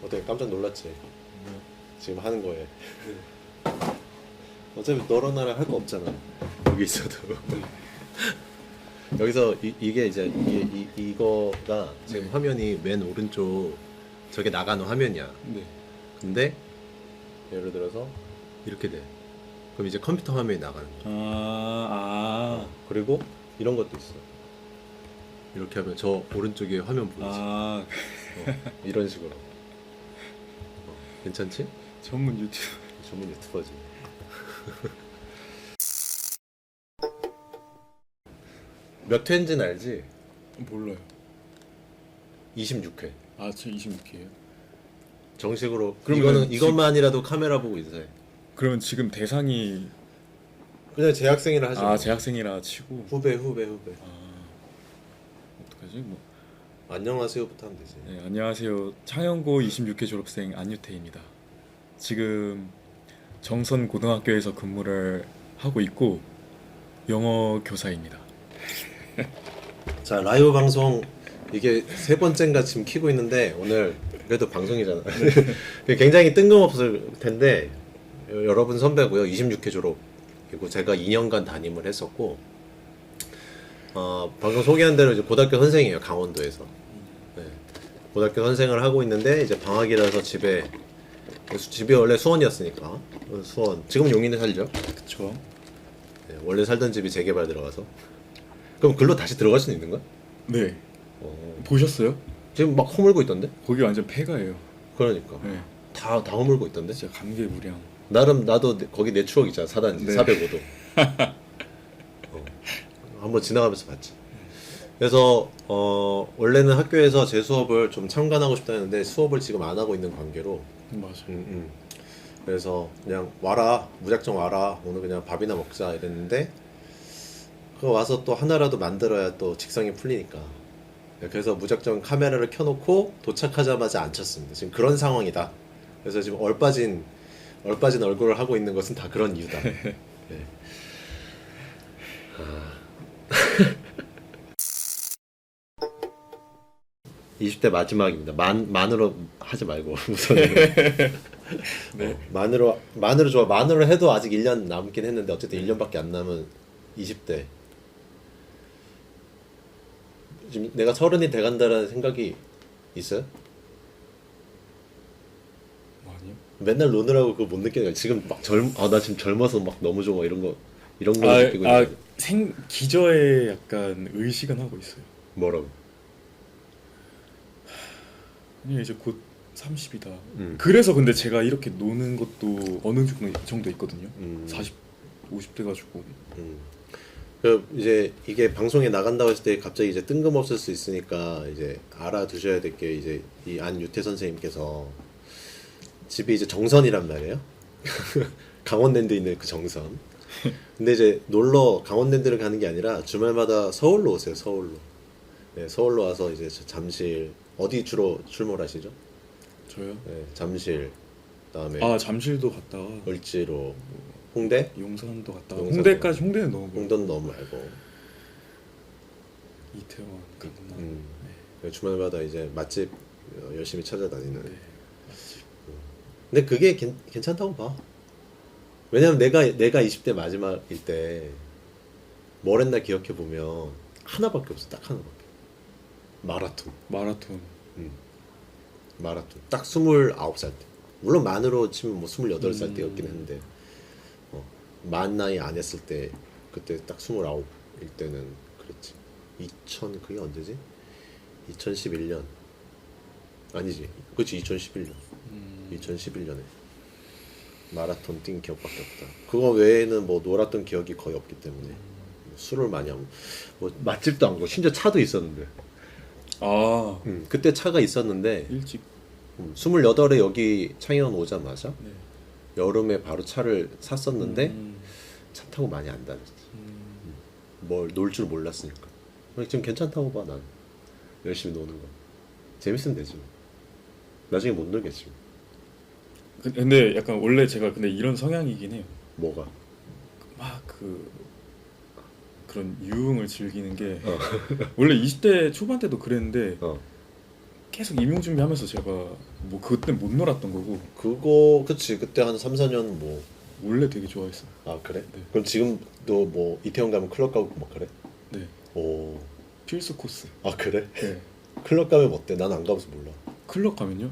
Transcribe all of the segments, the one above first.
어떻게 깜짝 놀랐지? 지금 하는 거에. 어차피 너랑 나랑 할 거 없잖아. 여기 있어도. 여기서 이게 이제 이거가 지금 네. 화면이 맨 오른쪽 저게 나가는 화면이야. 네. 근데 예를 들어서 이렇게 돼. 그럼 이제 컴퓨터 화면이 나가는 거야. 그리고 이런 것도 있어. 이렇게 하면 저 오른쪽에 화면 보이지? 이런 식으로. 괜찮지? 전문 유튜브. 전문 유튜버지. 몇 회인지는 알지? 몰라요. 26회. 아, 저 26회예요. 정식으로 그러면은 이것만이라도 카메라 보고 인사해. 그러면 지금 대상이 그냥 재학생이라 하지. 뭐. 재학생이라 치고 후배. 어떡하지? 뭐. 안녕하세요부터 하면 되지. 네, 안녕하세요. 창영고 26회 졸업생 안유태입니다. 지금 정선 고등학교에서 근무를 하고 있고 영어 교사입니다. 자, 라이브 방송 이게 세 번째인가 지금 키고 있는데 오늘 그래도 방송이잖아. 굉장히 뜬금없을 텐데 여러분 선배고요. 26회 졸업. 그리고 제가 2년간 담임을 했었고 방금 소개한 대로 이제 고등학교 선생이에요. 강원도에서. 네. 고등학교 선생을 하고 있는데 이제 방학이라서 집이 원래 수원이었으니까 수원. 지금은 용인에 살죠. 그쵸? 네, 원래 살던 집이 재개발 들어가서. 그럼 글로 다시 들어갈 수는 있는 거야? 네. 보셨어요? 지금 막 허물고 있던데? 거기 완전 폐가예요. 그러니까 네. 다 허물고 있던데? 진짜 감개무량. 나름 나도 거기 내 추억 있잖아. 4단지 네. 405도. 한번 지나가면서 봤지. 그래서 원래는 학교에서 제 수업을 좀 참관하고 싶다 했는데 수업을 지금 안 하고 있는 관계로 맞아요. 그래서 그냥 와라, 무작정 와라, 오늘 그냥 밥이나 먹자 이랬는데 그거 와서 또 하나라도 만들어야 또 직성이 풀리니까. 그래서 무작정 카메라를 켜놓고 도착하자마자 앉혔습니다. 지금 그런 상황이다. 그래서 지금 얼빠진 얼굴을 하고 있는 것은 다 그런 이유다. 네. 20대 마지막입니다. 만으로 하지 말고 우선. 네. 만으로 좋아. 만으로 해도 아직 1년 남긴 했는데 어쨌든 1년밖에 안 남은 20대. 지금 내가 30이 돼간다라는 생각이 있어요? 아니요. 맨날 노느라고 그거 못 느끼는 거야. 지금 막 나 지금 젊어서 막 너무 좋아 이런 거 느끼고 있는 거. 기저에 약간 의식은 하고 있어요. 뭐라고? 아니 이제 곧 30이다. 그래서 근데 제가 이렇게 노는 것도 어느 정도 있거든요. 40, 50대 가지고. 그 이제 이게 방송에 나간다고 했을 때 갑자기 이제 뜬금없을 수 있으니까 이제 알아두셔야 될 게 이제 이 안유태 선생님께서 집이 이제 정선이란 말이에요. 강원랜드 있는 그 정선. 근데 이제 강원랜드를 가는 게 아니라 주말마다 서울로 오세요. 서울로. 네, 서울로 와서 이제 잠실 어디 주로 출몰하시죠? 저요? 네, 잠실 그다음에 잠실도 갔다가 을지로 홍대? 용산도 갔다가 용산도 홍대는 너무 홍대는 너무 말고 이태원 갔나. 주말마다 이제 맛집 열심히 찾아다니는. 네. 근데 그게 괜찮다고 봐. 왜냐면 내가 20대 마지막일 때 뭘 했나 기억해 보면 하나밖에 없어. 딱 하나밖에. 마라톤. 마라톤. 딱 29살 때. 물론 만으로 치면 뭐 28살 때였긴 했는데 만 나이 안 했을 때 그때 딱 29일 때는 그랬지. 그게 언제지? 2011년 아니지. 그치 2011년. 2011년에 마라톤 뛴 기억밖에 없다. 그거 외에는 뭐 놀았던 기억이 거의 없기 때문에 술을 많이 하고 뭐 맛집도 안 가고 심지어 차도 있었는데. 그때 차가 있었는데 일찍. 28에 여기 창원 오자마자 네. 여름에 바로 차를 샀었는데 차 타고 많이 안 다녔지. 뭘 놀 줄 몰랐으니까. 지금 괜찮다고 봐. 난 열심히 노는 거 재밌으면 되지. 나중에 못 놀겠지. 근데 약간 원래 제가 근데 이런 성향이긴 해요. 뭐가? 막 그런 유흥을 즐기는 게 원래 20대 초반 때도 그랬는데 계속 임용 준비하면서 제가 뭐 그때 못 놀았던 거고 그거 그치 그때 한 3, 4년 뭐. 원래 되게 좋아했어요. 아 그래? 네. 그럼 지금도 뭐 이태원 가면 클럽 가고 막 그래? 네. 오. 필수 코스. 아 그래? 네. 클럽 가면 어때? 난 안 가봐서 몰라. 클럽 가면요.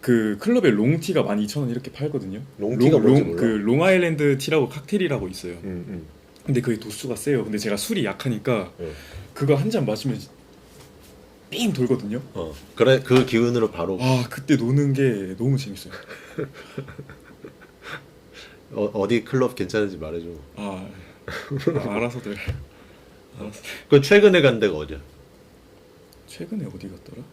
그 클럽에 롱티가 12,000원 이렇게 팔거든요. 롱티가 뭔지 몰라. 그 롱아일랜드 티라고 칵테일이라고 있어요. 응. 근데 그게 도수가 세요. 근데 제가 술이 약하니까 응. 그거 한 잔 마시면 삥 돌거든요. 그래 그 기운으로 바로 아 그때 노는 게 너무 재밌어요. 어디 클럽 괜찮은지 말해줘. 알아서들. 알아서. 그 최근에 간 데가 어디야? 최근에 어디 갔더라?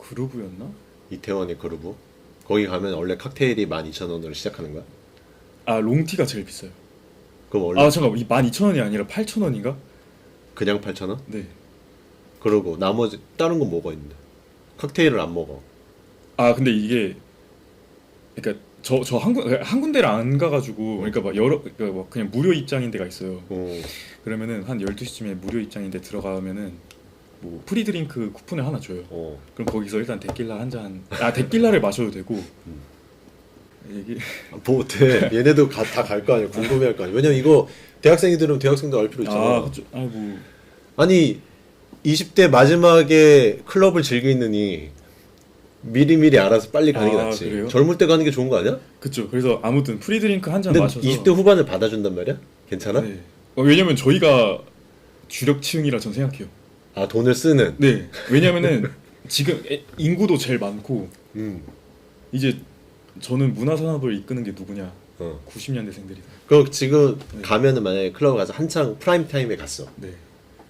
그루브였나? 이태원의 그루브? 거기 가면 원래 칵테일이 12,000원으로 시작하는 거야? 아 롱티가 제일 비싸요. 그럼 원래 아 잠깐 이 12,000원이 아니라 8,000원인가? 그냥 8,000원? 네. 그러고 나머지 다른 건 뭐가 있는데? 칵테일을 안 먹어. 아 근데 이게 그러니까 저 한 군데를 안 가가지고 그러니까 막 그러니까 막 그냥 무료 입장인 데가 있어요. 그러면은 한 12시쯤에 무료 입장인데 들어가면은 뭐 프리드링크 쿠폰을 하나 줘요. 그럼 거기서 일단 데킬라 한 잔, 데킬라를 마셔도 되고. 이게 뭐 어때? 얘네도 다 갈 거 아니야. 궁금해할 거 아니야. 왜냐면 이거 대학생이들은 대학생도 알 필요 있잖아. 그쵸. 뭐 아니 20대 마지막에 클럽을 즐기느니 미리미리 알아서 빨리 가는 게 낫지. 그래요? 젊을 때 가는 게 좋은 거 아니야? 그쵸. 그래서 아무튼 프리드링크 한 잔 근데 마셔서 20대 후반을 받아준단 말이야? 괜찮아? 네. 왜냐면 저희가 주력층이라 전 생각해요. 아 돈을 쓰는. 네. 왜냐면은 지금 인구도 제일 많고 이제 저는 문화산업을 이끄는 게 누구냐? 90년대생들이다. 그럼 지금 네. 가면은 만약에 클럽 가서 한창 프라임 타임에 갔어. 네.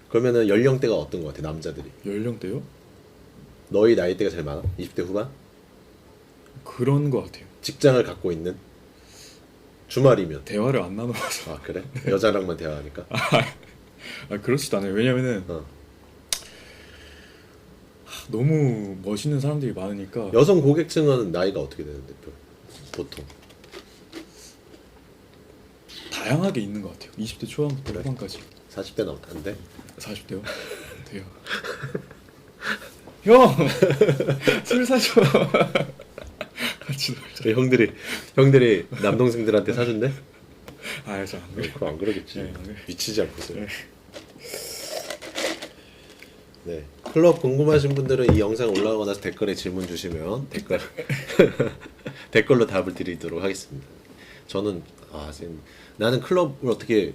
그러면은 연령대가 어떤 거 같아? 남자들이. 연령대요? 너희 나이대가 제일 많아? 20대 후반? 그런 거 같아요. 직장을 갖고 있는? 주말이면. 대화를 안 나눠봐서. 아 그래? 여자랑만 대화하니까? 그렇지도 않아요. 왜냐면은 너무 멋있는 사람들이 많으니까. 여성 고객층은 나이가 어떻게 되는데 보통? 다양하게 있는 것 같아요. 20대 초반부터 후반까지. 40대는 안 돼? 40대요? 돼요. 형! 술 사줘. 같이 놀자. 형들이 남동생들한테 사준대? 저 안 그래. 그거 안 그러겠지. 네, 안 그래. 미치지 않고서. 네. 네. 클럽 궁금하신 분들은 이 영상 올라가고 나서 댓글에 질문 주시면 댓글로 답을 드리도록 하겠습니다. 저는 나는 클럽을 어떻게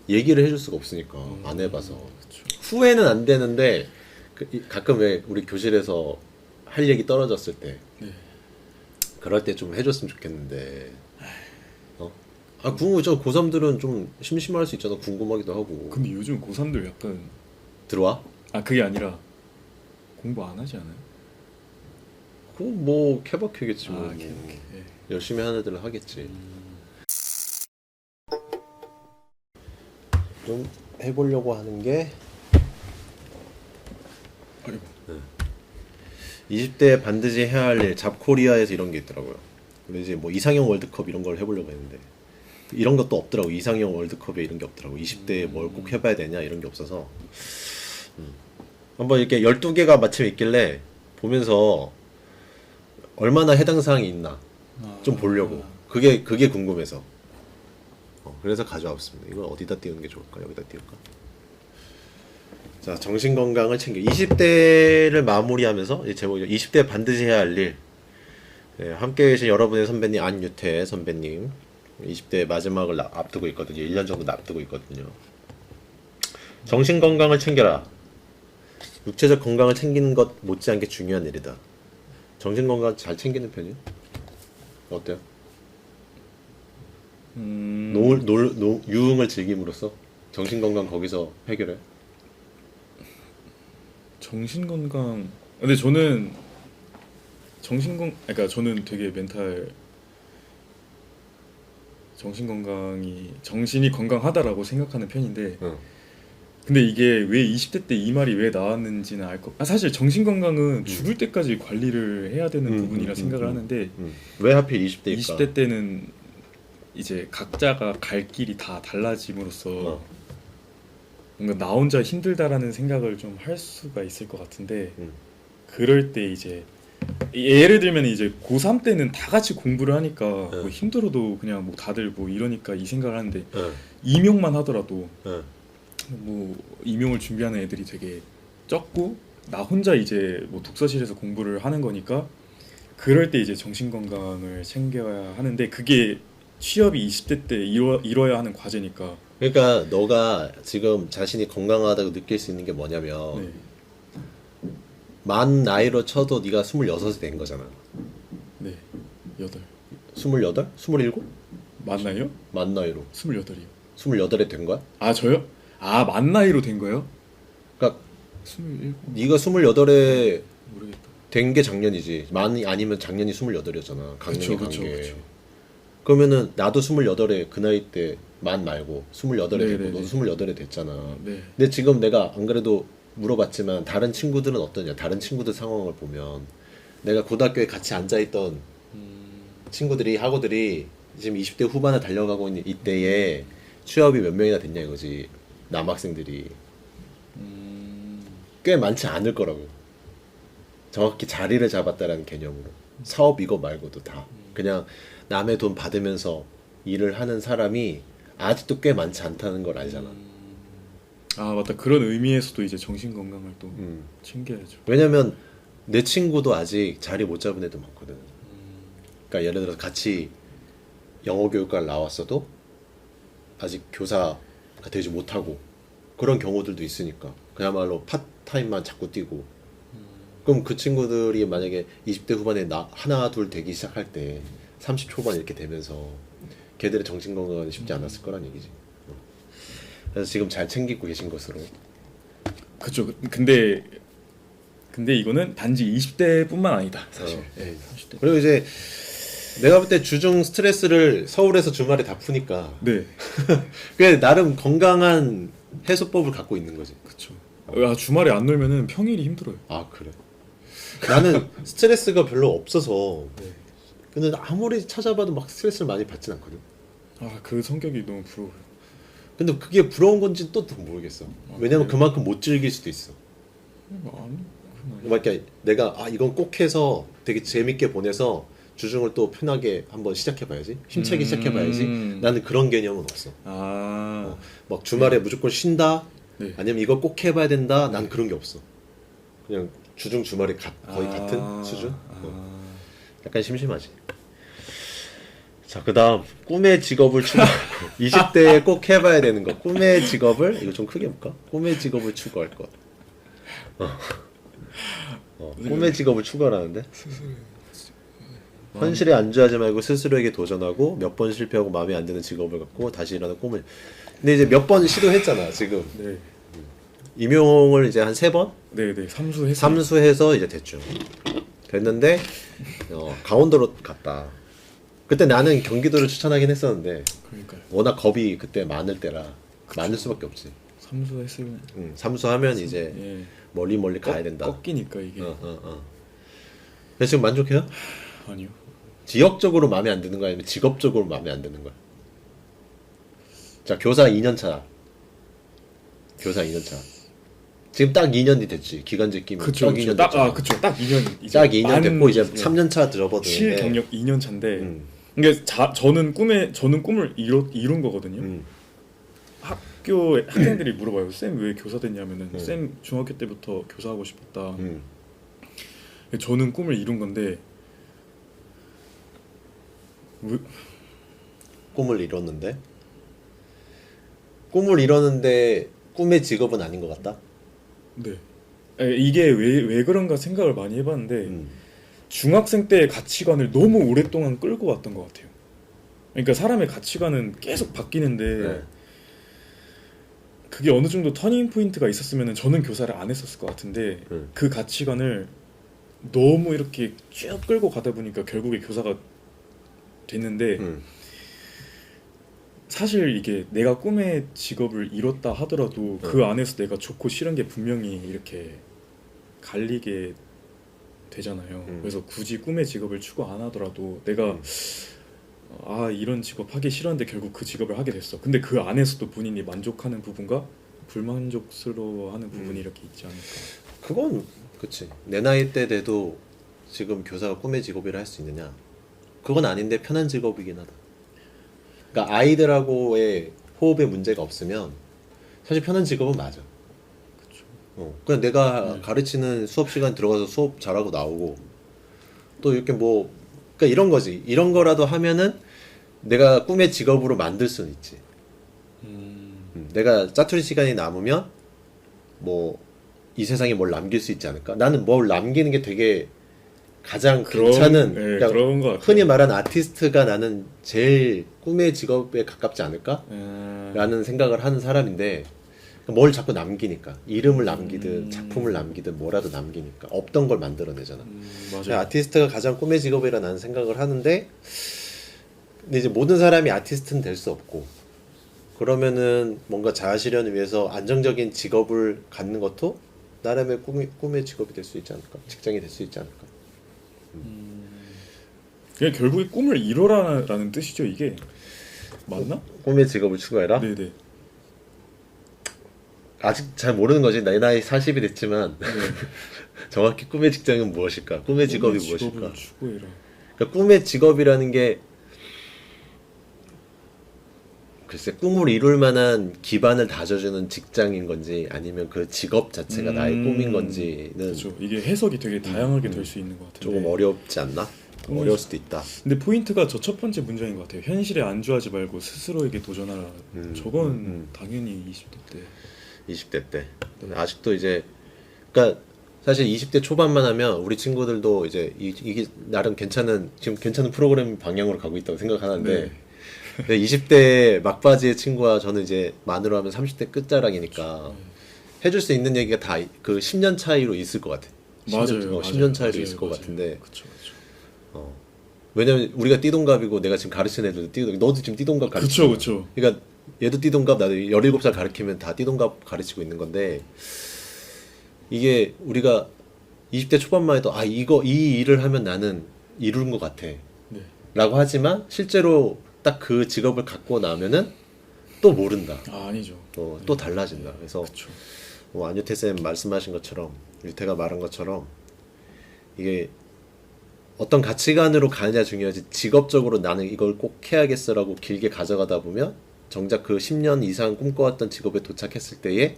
얘기를 해줄 수가 없으니까 안 해봐서 그쵸. 후회는 안 되는데 가끔 왜 우리 교실에서 할 얘기 떨어졌을 때 네. 그럴 때 좀 해줬으면 좋겠는데 저 고3들은 좀 심심할 수 있잖아. 궁금하기도 하고. 근데 요즘 고3들 약간 들어와? 그게 아니라 공부 안 하지 않아요? 그거 뭐 케바케겠지 뭐. 오케이. 네. 열심히 하는 애들은 하겠지. 좀 해보려고 하는 게 아이고. 20대 반드시 해야 할 일, 잡코리아에서 이런 게 있더라고요. 근데 이제 뭐 이상형 월드컵 이런 걸 해보려고 했는데 이런 것도 없더라고. 이상형 월드컵에 이런 게 없더라고. 20대에 뭘 꼭 해봐야 되냐 이런 게 없어서 한번 이렇게 12개가 마침 있길래 보면서 얼마나 해당 사항이 있나 좀 보려고. 그게 궁금해서 그래서 가져왔습니다. 이걸 어디다 띄우는 게 좋을까? 여기다 띄울까? 자, 정신건강을 챙겨 20대를 마무리하면서 이 제목이죠. 20대 반드시 해야 할 일. 네, 함께 계신 여러분의 선배님 안유태 선배님 20대 마지막을 앞두고 있거든요. 1년 정도 앞두고 있거든요. 정신건강을 챙겨라. 육체적 건강을 챙기는 것 못지않게 중요한 일이다. 정신건강 잘 챙기는 편이에요? 어때요? 유흥을 즐김으로써 정신건강 거기서 해결해? 정신건강. 근데 저는 그러니까 저는 되게 정신이 건강하다라고 생각하는 편인데 근데 이게 왜 20대 때 이 말이 왜 나왔는지는 사실 정신건강은 죽을 때까지 관리를 해야 되는 부분이라 생각을 하는데 왜 하필 20대일까? 20대 때는 이제 각자가 갈 길이 다 달라짐으로써 뭔가 나 혼자 힘들다라는 생각을 좀 할 수가 있을 것 같은데 음. 그럴 때 이제 예를 들면 이제 고3 때는 다 같이 공부를 하니까 뭐 힘들어도 그냥 뭐 다들 뭐 이러니까 이 생각을 하는데 임용만 하더라도 뭐 임용을 준비하는 애들이 되게 적고 나 혼자 이제 뭐 독서실에서 공부를 하는 거니까 그럴 때 이제 정신 건강을 챙겨야 하는데 그게 취업이 20대 때 이뤄야 하는 과제니까. 그러니까 너가 지금 자신이 건강하다고 느낄 수 있는 게 뭐냐면 네. 만 나이로 쳐도 네가 26이 된 거잖아. 네. 8. 28? 27? 맞나요? 만 나이로 28이요. 28에 된 거야? 아, 저요? 아, 만 나이로 된 거예요? 그러니까 27. 네가 28에 모르겠다. 된 게 작년이지. 만이 아니면 작년이 28이었잖아. 강릉이 간 그쵸, 게. 그쵸. 그러면은 나도 28에 그 나이 때 만 말고 28에 되고 네네네. 너도 28에 됐잖아. 네. 근데 지금 내가 안 그래도 물어봤지만 다른 친구들은 어떠냐? 다른 친구들 상황을 보면 내가 고등학교에 같이 앉아있던 친구들이 하고들이 지금 20대 후반에 달려가고 있는 이때에 취업이 몇 명이나 됐냐 이거지. 남학생들이 꽤 많지 않을 거라고. 정확히 자리를 잡았다라는 개념으로 사업 이거 말고도 다 그냥 남의 돈 받으면서 일을 하는 사람이 아직도 꽤 많지 않다는 걸 알잖아. 아, 맞다. 그런 의미에서도 이제 정신 건강을 또 챙겨야죠. 왜냐면 내 친구도 아직 자리 못 잡은 애도 많거든. 그러니까 예를 들어서 같이 영어 교육과를 나왔어도 아직 교사가 되지 못하고 그런 경우들도 있으니까 그야말로 파타임만 자꾸 뛰고. 그럼 그 친구들이 만약에 20대 후반에 하나 둘 되기 시작할 때 30 초반 이렇게 되면서 걔들의 정신 건강은 쉽지 않았을 거란 얘기지. 그래서 지금 잘 챙기고 계신 것으로. 그쵸. 근데 이거는 단지 20대뿐만 아니다. 사실. 네, 30대. 그리고 이제 내가 볼 때 주중 스트레스를 서울에서 주말에 다 푸니까 네. 꽤 나름 건강한 해소법을 갖고 있는 거지. 그쵸. 아, 주말에 안 놀면은 평일이 힘들어요. 아 그래. 나는 스트레스가 별로 없어서 네. 근데 아무리 찾아봐도 막 스트레스를 많이 받진 않거든. 아, 그 성격이 너무 부러워요. 근데 그게 부러운 건지 또 모르겠어. 왜냐면 그만큼 못 즐길 수도 있어. 아니, 막 이렇게 내가 이건 꼭 해서 되게 재밌게 보내서 주중을 또 편하게 한번 시작해봐야지. 힘차게 시작해봐야지. 나는 그런 개념은 없어. 아, 막 주말에 무조건 쉰다. 네. 아니면 이거 꼭 해봐야 된다. 난 그런 게 없어. 그냥 주중 주말에 거의 아, 같은 수준. 아. 약간 심심하지. 자, 그다음 꿈의 직업을 추구. 20대에 꼭 해봐야 되는 거. 꿈의 직업을 이거 좀 크게 볼까? 꿈의 직업을 추구할 것. 꿈의 직업을 추구하라는데. 현실에 안주하지 말고 스스로에게 도전하고 몇 번 실패하고 마음에 안 드는 직업을 갖고 다시 일하는 꿈을. 근데 이제 몇 번 시도했잖아 지금. 네. 임용을 이제 한 3번? 네네. 삼수했어요. 삼수해서 이제 됐죠. 됐는데 강원도로 갔다. 그때 나는 경기도를 추천하긴 했었는데 그러니까요. 워낙 겁이 그때 많을 때라 많을 수밖에 없지. 삼수했으면 삼수하면 이제 예. 멀리 가야 된다. 꺾이니까 이게. 근데 지금 만족해요? 아니요. 지역적으로 마음에 안 드는 거야 아니면 직업적으로 마음에 안 드는 거야? 자, 교사 2년 차. 교사 2년 차. 지금 딱 2년이 됐지. 기간제 끼면 그쵸. 딱 2년 됐잖아. 그쵸. 딱 2년 이제. 딱 2년 됐고 이제 예. 3년 차 접어드는데 실 경력 2년 차인데. 그러니까 저는 꿈을 이룬 거거든요. 학교 학생들이 물어봐요. 쌤 왜 교사 됐냐면은 쌤 중학교 때부터 교사하고 싶었다. 저는 꿈을 이룬 건데 꿈을 이뤘는데 꿈의 직업은 아닌 것 같다? 네. 이게 왜 그런가 생각을 많이 해봤는데 중학생 때의 가치관을 너무 오랫동안 끌고 왔던 것 같아요. 그러니까 사람의 가치관은 계속 바뀌는데 네. 그게 어느 정도 터닝 포인트가 있었으면 저는 교사를 안 했었을 것 같은데 그 가치관을 너무 이렇게 쭉 끌고 가다 보니까 결국에 교사가 됐는데 사실 이게 내가 꿈의 직업을 이뤘다 하더라도 그 안에서 내가 좋고 싫은 게 분명히 이렇게 갈리게 되잖아요. 그래서 굳이 꿈의 직업을 추구 안 하더라도 내가 이런 직업 하기 싫었는데 결국 그 직업을 하게 됐어. 근데 그 안에서도 본인이 만족하는 부분과 불만족스러워하는 부분이 이렇게 있지 않을까. 그건 그치. 내 나이 때 돼도 지금 교사가 꿈의 직업이라 할 수 있느냐? 그건 아닌데 편한 직업이긴 하다. 그러니까 아이들하고의 호흡에 문제가 없으면 사실 편한 직업은 맞아. 그냥 내가 가르치는 수업 시간 들어가서 수업 잘하고 나오고 또 이렇게 뭐 그러니까 이런 거지. 이런 거라도 하면은 내가 꿈의 직업으로 만들 수는 있지. 내가 짜투리 시간이 남으면 뭐 이 세상에 뭘 남길 수 있지 않을까? 나는 뭘 남기는 게 되게 가장 괜찮은 그러니까 그런 것 같아요. 흔히 말하는 아티스트가 나는 제일 꿈의 직업에 가깝지 않을까? 라는 생각을 하는 사람인데 뭘 자꾸 남기니까 이름을 남기든 작품을 남기든 뭐라도 남기니까 없던 걸 만들어내잖아. 맞아요. 아티스트가 가장 꿈의 직업이라 나는 생각을 하는데 근데 이제 모든 사람이 아티스트는 될 수 없고 그러면은 뭔가 자아실현을 위해서 안정적인 직업을 갖는 것도 나름의 꿈의 직업이 될 수 있지 않을까? 직장이 될 수 있지 않을까? 그냥 결국에 꿈을 이뤄라라는 뜻이죠 이게. 맞나? 꿈의 직업을 추구해라? 네네. 아직 잘 모르는 거지. 내 나이 40이 됐지만 네. 정확히 꿈의 직장은 무엇일까? 꿈의 직업이 꿈의 직업을 무엇일까? 추구해라. 그러니까 꿈의 직업이라는 게 글쎄 꿈을 이룰 만한 기반을 다져주는 직장인 건지 아니면 그 직업 자체가 나의 꿈인 건지는 그렇죠. 이게 해석이 되게 다양하게 될 수 있는 것 같은데 조금 어렵지 않나? 어려울 수도 있다. 근데 포인트가 저 첫 번째 문장인 것 같아요. 현실에 안주하지 말고 스스로에게 도전하라. 저건 당연히 20대 때 20대 때 아직도 이제 그러니까 사실 20대 초반만 하면 우리 친구들도 이제 이게 나름 지금 괜찮은 프로그램 방향으로 가고 있다고 생각하는데 네. 근데 20대 막바지의 친구와 저는 이제 만으로 하면 30대 끝자락이니까 해줄 수 있는 얘기가 다 그 10년 차이로 있을 것 같아. 맞아요. 10년 차이로 맞아요, 있을 것 맞아요. 같은데 그쵸. 왜냐면 우리가 띠동갑이고 내가 지금 가르치는 애들도 띠동갑 너도 지금 띠동갑 가르치고 그쵸. 그러니까 얘도 띠동갑 나도 17살 가르치면 다 띠동갑 가르치고 있는 건데 이게 우리가 20대 초반만 해도 이 일을 하면 나는 이룬 것 같아 네. 라고 하지만 실제로 딱 그 직업을 갖고 나면은 또 모른다. 아니죠. 또 달라진다. 그래서 그쵸. 안유태 쌤 말씀하신 것처럼 유태가 말한 것처럼 이게 어떤 가치관으로 가느냐 중요하지 직업적으로 나는 이걸 꼭 해야겠어라고 길게 가져가다 보면 정작 그 10년 이상 꿈꿔왔던 직업에 도착했을 때에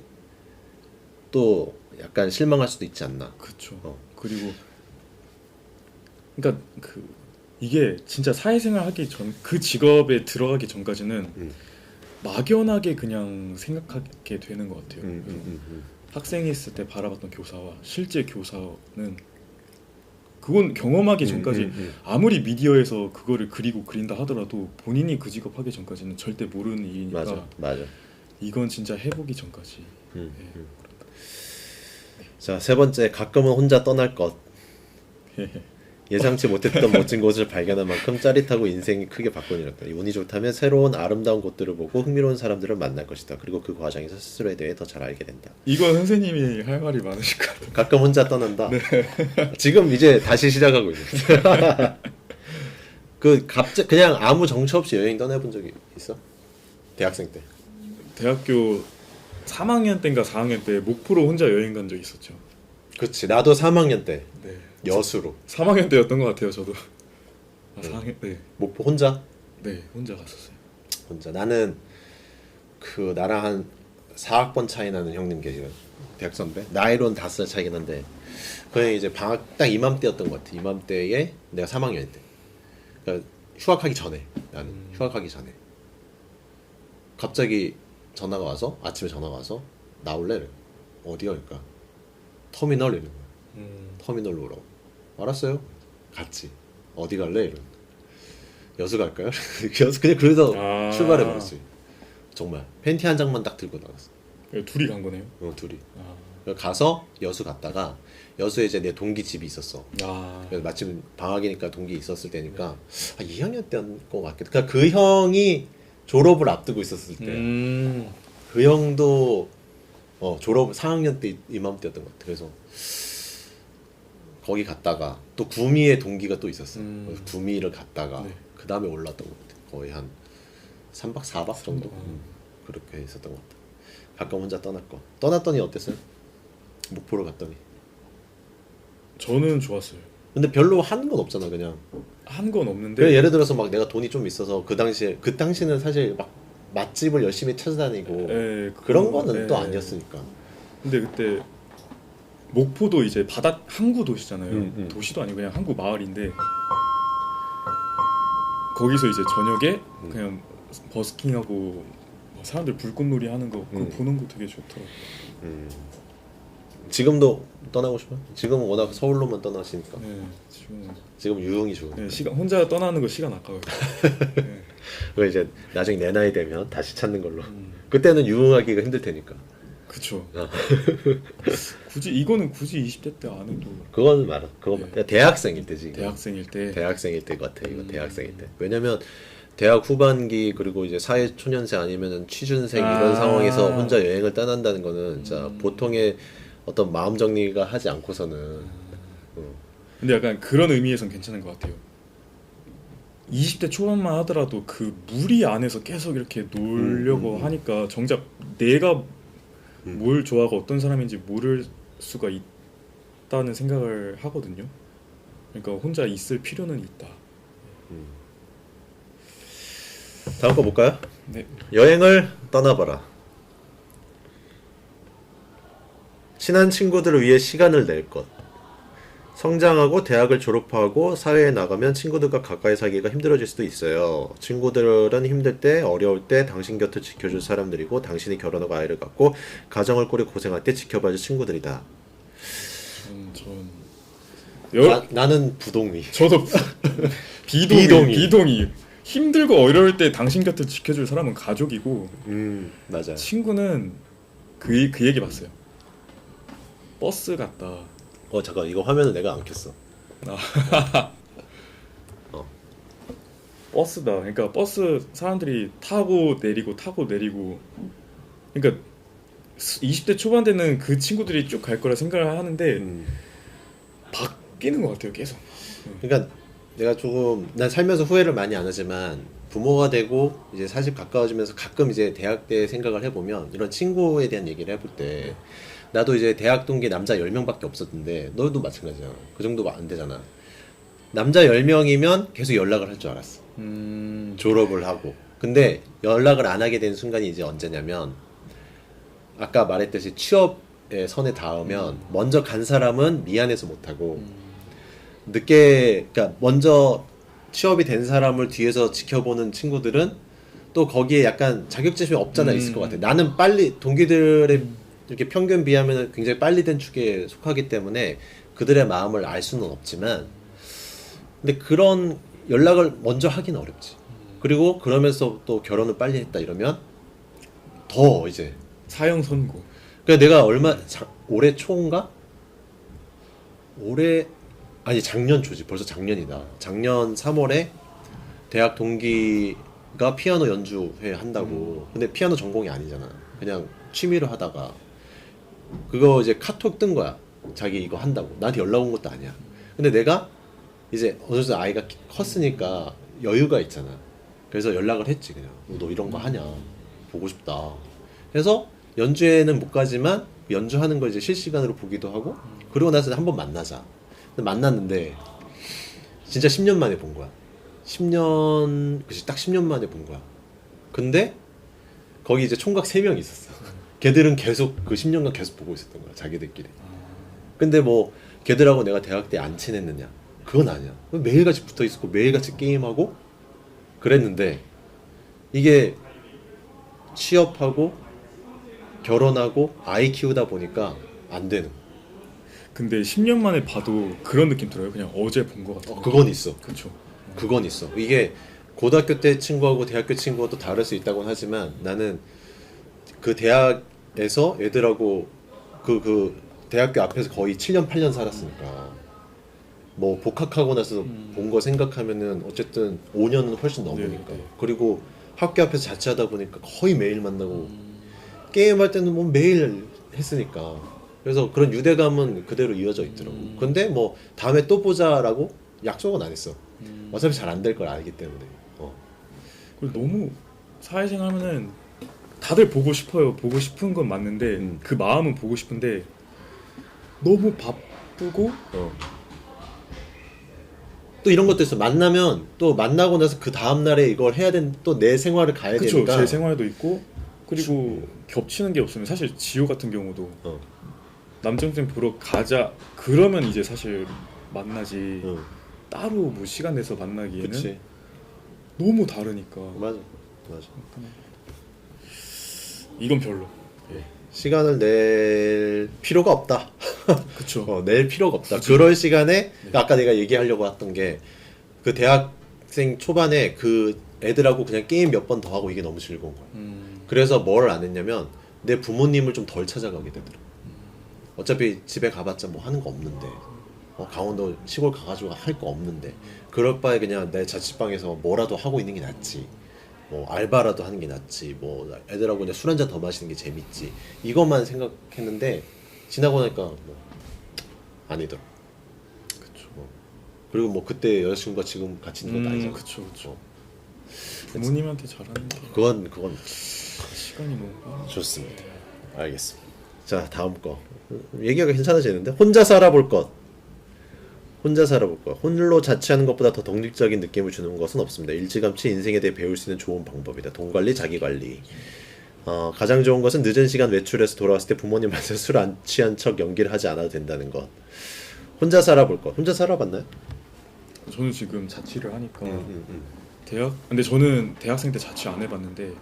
또 약간 실망할 수도 있지 않나. 그쵸. 그리고 그러니까 이게 진짜 사회생활 하기 전 그 직업에 들어가기 전까지는 막연하게 그냥 생각하게 되는 것 같아요. 학생했을 때 바라봤던 교사와 실제 교사는 그건 경험하기 전까지 아무리 미디어에서 그거를 그리고 그린다 하더라도 본인이 그 직업 하기 전까지는 절대 모르는 일이니까 맞아. 이건 진짜 해보기 전까지. 자, 세 번째 가끔은 혼자 떠날 것. 예상치 못했던 멋진 곳을 발견한 만큼 짜릿하고 인생이 크게 바뀌었다. 운이 좋다면 새로운 아름다운 곳들을 보고 흥미로운 사람들을 만날 것이다. 그리고 그 과정에서 스스로에 대해 더 잘 알게 된다. 이건 선생님이 할 말이 많으실 것 같아요. 가끔 혼자 떠난다. 네. 지금 이제 다시 시작하고 있어요. 그냥 아무 정처 없이 여행 떠나본 적이 있어? 대학생 때. 대학교 3학년 때인가 4학년 때 목포로 혼자 여행 간 적이 있었죠. 그렇지. 나도 3학년 때. 네. 여수로. 3학년 때였던 것 같아요, 저도. 4학년 네. 목포 혼자? 네, 혼자 갔었어요. 혼자. 나는 나랑 한 4학번 차이 나는 형님 계시거든. 대학 선배. 나이로는 5살 차이긴 한데 그게 이제 방학 딱 이맘때였던 것 같아. 이맘때에 내가 3학년 때. 그러니까 휴학하기 전에 나는 휴학하기 전에 갑자기 전화가 와서 아침에 전화가 와서 나올래? 이래. 어디 갈까? 터미널 이런 거야. 터미널로 오라고. 알았어요. 갔지. 어디 갈래? 이런. 여수 갈까요? 여수 그냥 그래서 출발해 버렸지. 정말 팬티 한 장만 딱 들고 나갔어. 둘이 간 거네요. 둘이. 가서 여수 갔다가 여수에 이제 내 동기 집이 있었어. 그래서 마침 방학이니까 동기 있었을 때니까 2학년 때였던 것 같겠다. 그러니까 그 형이 졸업을 앞두고 있었을 때. 그 형도 졸업 4학년 때 이맘때였던 것 같아. 그래서 거기 갔다가 또 구미에 동기가 또 있었어. 그래서 구미를 갔다가 네. 그 다음에 올랐던 것 같아. 거의 한 3박 4박 정도 그렇게 있었던 것 같아. 가끔 혼자 떠났더니 어땠어요? 목포로 갔더니. 저는 좋았어요. 근데 별로 하는 건 없잖아 그냥. 한 건 없는데. 그래 예를 들어서 막 내가 돈이 좀 있어서 그 당시는 사실 막 맛집을 열심히 찾아다니고 예, 그런 거는 예. 또 아니었으니까. 근데 그때 목포도 이제 바다 항구 도시잖아요. 음. 도시도 아니고 그냥 항구 마을인데 거기서 이제 저녁에 그냥 버스킹하고 뭐 사람들 불꽃놀이 하는 거 그거 보는 거 되게 좋더라고요. 지금도 떠나고 싶어요? 지금은 워낙 서울로만 떠나시니까. 네, 지금 유흥이 좋으니까. 네, 시간 혼자 떠나는 거 시간 아까워요. 네. 그 이제 나중에 내 나이 되면 다시 찾는 걸로. 그때는 유흥하기가 힘들 테니까. 그쵸. 이거는 굳이 20대 때 안 해도. 그건 말아. 그건 네. 대학생일 때지. 이거. 대학생일 때. 대학생일 때 같아. 이거 대학생일 때. 왜냐면 대학 후반기 그리고 이제 사회 초년생 아니면은 취준생 이런 상황에서 혼자 여행을 떠난다는 거는 진짜 보통의 어떤 마음 정리가 하지 않고서는. 근데 약간 그런 의미에선 괜찮은 것 같아요. 20대 초반만 하더라도 그 무리 안에서 계속 이렇게 놀려고 하니까 정작 내가 뭘 좋아하고 어떤 사람인지 모를 수가 있다는 생각을 하거든요. 그러니까 혼자 있을 필요는 있다. 다음 거 볼까요? 네. 여행을 떠나봐라. 친한 친구들을 위해 시간을 낼 것. 성장하고 대학을 졸업하고 사회에 나가면 친구들과 가까이 사귀기가 힘들어질 수도 있어요. 친구들은 힘들 때, 어려울 때 당신 곁을 지켜줄 사람들이고 당신이 결혼하고 아이를 갖고 가정을 꾸리고 고생할 때 지켜봐줄 친구들이다. 나는 부동의. 저도 비동의. 힘들고 어려울 때 당신 곁을 지켜줄 사람은 가족이고 맞아. 친구는 그 얘기 봤어요. 버스 같다. 잠깐 이거 화면을 내가 안 켰어. 버스다. 그러니까 버스 사람들이 타고 내리고 그러니까 20대 초반 때는 그 친구들이 쭉 갈 거라 생각을 하는데 바뀌는 것 같아요 계속. 그러니까 내가 조금 난 살면서 후회를 많이 안 하지만 부모가 되고 이제 40 가까워지면서 가끔 이제 대학 때 생각을 해보면 이런 친구에 대한 얘기를 해볼 때 나도 이제 대학 동기 남자 10명밖에 없었는데 너도 마찬가지잖아. 그 정도 안 되잖아. 남자 10명이면 계속 연락을 할 줄 알았어. 졸업을 하고. 근데 연락을 안 하게 된 순간이 이제 언제냐면 아까 말했듯이 취업의 선에 닿으면 먼저 간 사람은 미안해서 못하고 그러니까 먼저 취업이 된 사람을 뒤에서 지켜보는 친구들은 또 거기에 약간 자격지심이 없잖아 있을 것 같아. 나는 빨리 동기들의 이렇게 평균 비하면 굉장히 빨리 된 축에 속하기 때문에 그들의 마음을 알 수는 없지만 근데 그런 연락을 먼저 하기는 어렵지. 그리고 그러면서 또 결혼을 빨리 했다 이러면 더 이제 사형 선고. 그러니까 내가 올해 초인가? 아니 작년 초지. 벌써 작년이다. 작년 3월에 대학 동기가 피아노 연주회 한다고. 근데 피아노 전공이 아니잖아. 그냥 취미로 하다가 그거 이제 카톡 뜬 거야. 자기 이거 한다고. 나한테 연락 온 것도 아니야. 근데 내가 이제 어느 정도 아이가 컸으니까 여유가 있잖아. 그래서 연락을 했지 그냥. 너 이런 거 하냐? 보고 싶다. 그래서 연주회는 못 가지만 연주하는 걸 이제 실시간으로 보기도 하고 그러고 나서 한번 만나자. 만났는데 진짜 10년 만에 본 거야. 10년 그치 딱 10년 만에 본 거야. 근데 거기 이제 총각 3명이 있었어. 걔들은 계속 그 10년간 계속 보고 있었던 거야. 자기들끼리. 근데 뭐 걔들하고 내가 대학 때 안 친했느냐? 그건 아니야. 매일같이 붙어있었고 매일같이 게임하고 그랬는데 이게 취업하고 결혼하고 아이 키우다 보니까 안 되는 거야. 근데 10년 만에 봐도 그런 느낌 들어요. 그냥 어제 본 것 같아요. 그건 있어. 그렇죠. 그건 있어. 이게 고등학교 때 친구하고 대학교 친구가 또 다를 수 있다고는 하지만 나는 그 대학에서 애들하고 그 대학교 앞에서 거의 7년 8년 살았으니까 뭐 복학하고 나서 본 거 생각하면은 어쨌든 5년은 훨씬 넘으니까. 네. 그리고 학교 앞에서 자취하다 보니까 거의 매일 만나고 게임할 때는 뭐 매일 했으니까. 그래서 그런 유대감은 그대로 이어져 있더라고. 근데 뭐 다음에 또 보자라고 약속은 안 했어. 어차피 잘 안 될 걸 알기 때문에. 그리고 너무 사회생활 하면은 다들 보고 싶어요. 보고 싶은 건 맞는데 그 마음은 보고 싶은데 너무 바쁘고 또 이런 것도 있어. 만나면 또 만나고 나서 그 다음 날에 이걸 해야 되는 또 내 생활을 가야 그쵸, 되니까. 제 생활도 있고 그리고 겹치는 게 없으면 사실 지호 같은 경우도 남정생 보러 가자 그러면 이제 사실 만나지 따로 뭐 시간 내서 만나기에는 그치. 너무 다르니까 맞아. 이건 별로. 시간을 낼 필요가 없다. 그쵸. 낼 필요가 없다. 그쵸. 그럴 시간에 아까 내가 얘기하려고 했던 게 그 대학생 초반에 그 애들하고 그냥 게임 몇 번 더 하고 이게 너무 즐거운 거야. 그래서 뭘 안 했냐면 내 부모님을 좀 덜 찾아가게 되더라. 어차피 집에 가봤자 뭐 하는 거 없는데 강원도 시골 가가지고 할 거 없는데 그럴 바에 그냥 내 자취방에서 뭐라도 하고 있는 게 낫지. 뭐 알바라도 하는 게 낫지. 뭐 애들하고 그냥 술 한잔 더 마시는 게 재밌지. 이것만 생각했는데 지나고 나니까 뭐 아니더라. 그쵸. 그리고 뭐 그때 여자친구가 지금 같이 있는 것도 아니잖아. 그쵸. 부모님한테 잘하는 게 그건 시간이 너무 빨라. 좋습니다. 알겠습니다. 자 다음 거 얘기가 괜찮아지는데 혼자 살아볼 것. 혼자 살아볼 것. 홀로 자취하는 것보다 더 독립적인 느낌을 주는 것은 없습니다. 일찌감치 인생에 대해 배울 수 있는 좋은 방법이다. 돈 관리, 자기 관리. 가장 좋은 것은 늦은 시간 외출해서 돌아왔을 때 부모님한테 술 안 취한 척 연기를 하지 않아도 된다는 것. 혼자 살아볼 것. 혼자 살아봤나요? 저는 지금 자취를 하니까 근데 저는 대학생 때 자취 안 해봤는데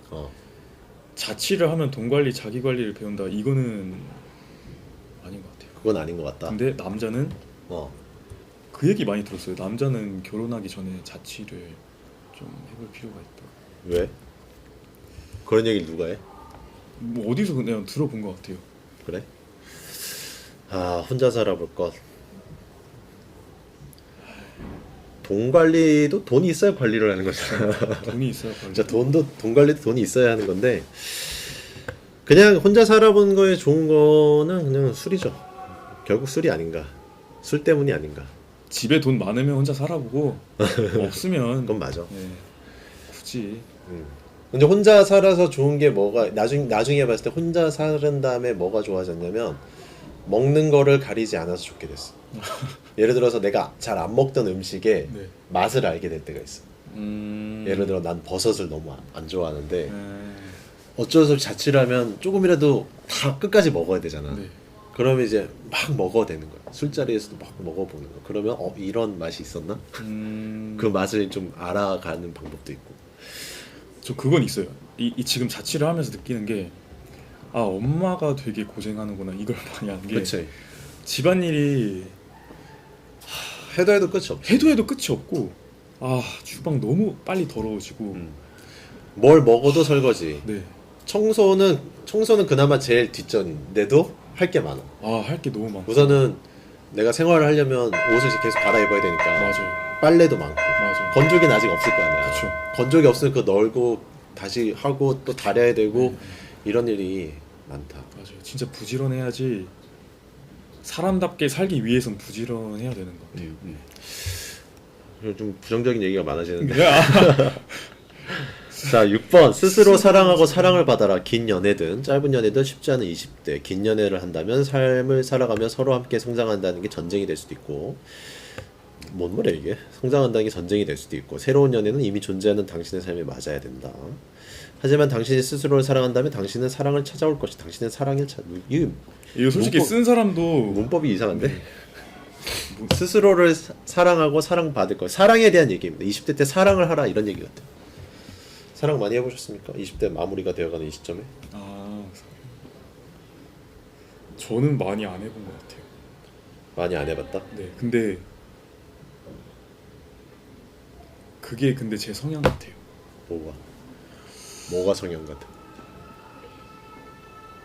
자취를 하면 돈 관리, 자기 관리를 배운다. 이거는 아닌 것 같아요. 그건 아닌 것 같다. 근데 남자는 그 얘기 많이 들었어요. 남자는 결혼하기 전에 자취를 좀 해볼 필요가 있다. 왜? 그런 얘기를 누가 해? 뭐 어디서 그냥 들어본 것 같아요. 그래? 혼자 살아볼 것. 돈 관리도 돈이 있어야 관리를 하는 거잖아. 돈이 있어야 관리. 진짜 돈 관리도 돈이 있어야 하는 건데 그냥 혼자 살아본 거에 좋은 거는 그냥 술이죠. 결국 술이 아닌가. 술 때문이 아닌가. 집에 돈 많으면 혼자 살아보고 없으면 그건 맞아. 굳이. 근데 혼자 살아서 좋은 게 뭐가 나중에 봤을 때 혼자 사는 다음에 뭐가 좋아졌냐면 먹는 거를 가리지 않아서 좋게 됐어. 예를 들어서 내가 잘 안 먹던 음식의 맛을 알게 될 때가 있어. 예를 들어 난 버섯을 너무 안 좋아하는데 어쩔 수 없이 자취를 하면 조금이라도 다 끝까지 먹어야 되잖아. 그러면 이제 막 먹어야 되는 거야. 술자리에서도 막 먹어보는 거. 그러면 이런 맛이 있었나? 그 맛을 좀 알아가는 방법도 있고. 저 그건 있어요. 이 지금 자취를 하면서 느끼는 게 엄마가 되게 고생하는구나. 이걸 많이 하는 게. 그치. 집안일이 해도 끝이 없어. 해도 끝이 없고 주방 너무 빨리 더러워지고 뭘 먹어도 설거지. 네. 청소는 그나마 제일 뒷전인데도 할 게 많아. 할 게 너무 많고. 우선은 내가 생활을 하려면 옷을 계속 갈아입어야 되니까. 맞아요. 빨래도 많고. 맞아요. 건조기는 아직 없을 거 아니야. 그쵸. 건조기 없으면 그거 널고 다시 하고 또 다려야 되고 이런 일이 많다. 맞아요. 진짜 부지런해야지. 사람답게 살기 위해선 부지런해야 되는 것 같아요. 좀 부정적인 얘기가 많아지는데. 네. 자 6번 스스로 사랑하고 사랑을 받아라. 긴 연애든 짧은 연애든 쉽지 않은 20대. 긴 연애를 한다면 삶을 살아가며 서로 함께 성장한다는 게 전쟁이 될 수도 있고 뭔 말이야 이게. 성장한다는 게 전쟁이 될 수도 있고 새로운 연애는 이미 존재하는 당신의 삶에 맞아야 된다. 하지만 당신이 스스로를 사랑한다면 당신은 사랑을 찾아올 것이. 당신은 사랑을 이거 솔직히 쓴 사람도 문법이 이상한데. 스스로를 사랑하고 사랑받을 것. 사랑에 대한 얘기입니다. 20대 때 사랑을 하라 이런 얘기 같아요. 사랑 많이 해보셨습니까? 20대 마무리가 되어가는 이 시점에. 저는 많이 안 해본 것 같아요. 많이 안 해봤다? 네. 근데 그게 제 성향 같아요. 뭐가 성향 같아?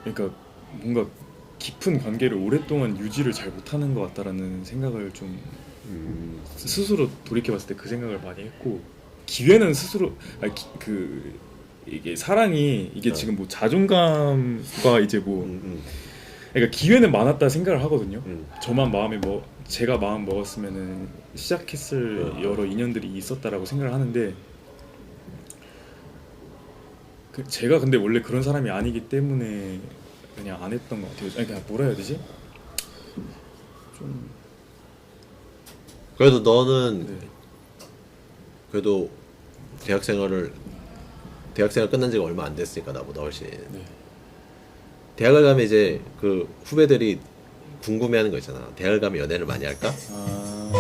그러니까 뭔가 깊은 관계를 오랫동안 유지를 잘 못하는 것 같다라는 생각을 좀 스스로 돌이켜봤을 때 그 생각을 많이 했고 기회는 스스로 이게 사랑이 이게 지금 뭐 자존감과 이제 뭐 그러니까 기회는 많았다 생각을 하거든요. 제가 마음 먹었으면은 시작했을 여러 인연들이 있었다라고 생각을 하는데 제가 근데 원래 그런 사람이 아니기 때문에 그냥 안 했던 것 같아요. 아니 그냥 뭐라 해야 되지? 좀 그래도 너는 네. 그래도 대학생활 끝난 지가 얼마 안 됐으니까 나보다 훨씬. 네. 대학을 가면 이제 그 후배들이 궁금해하는 거 있잖아. 대학을 가면 연애를 많이 할까? 아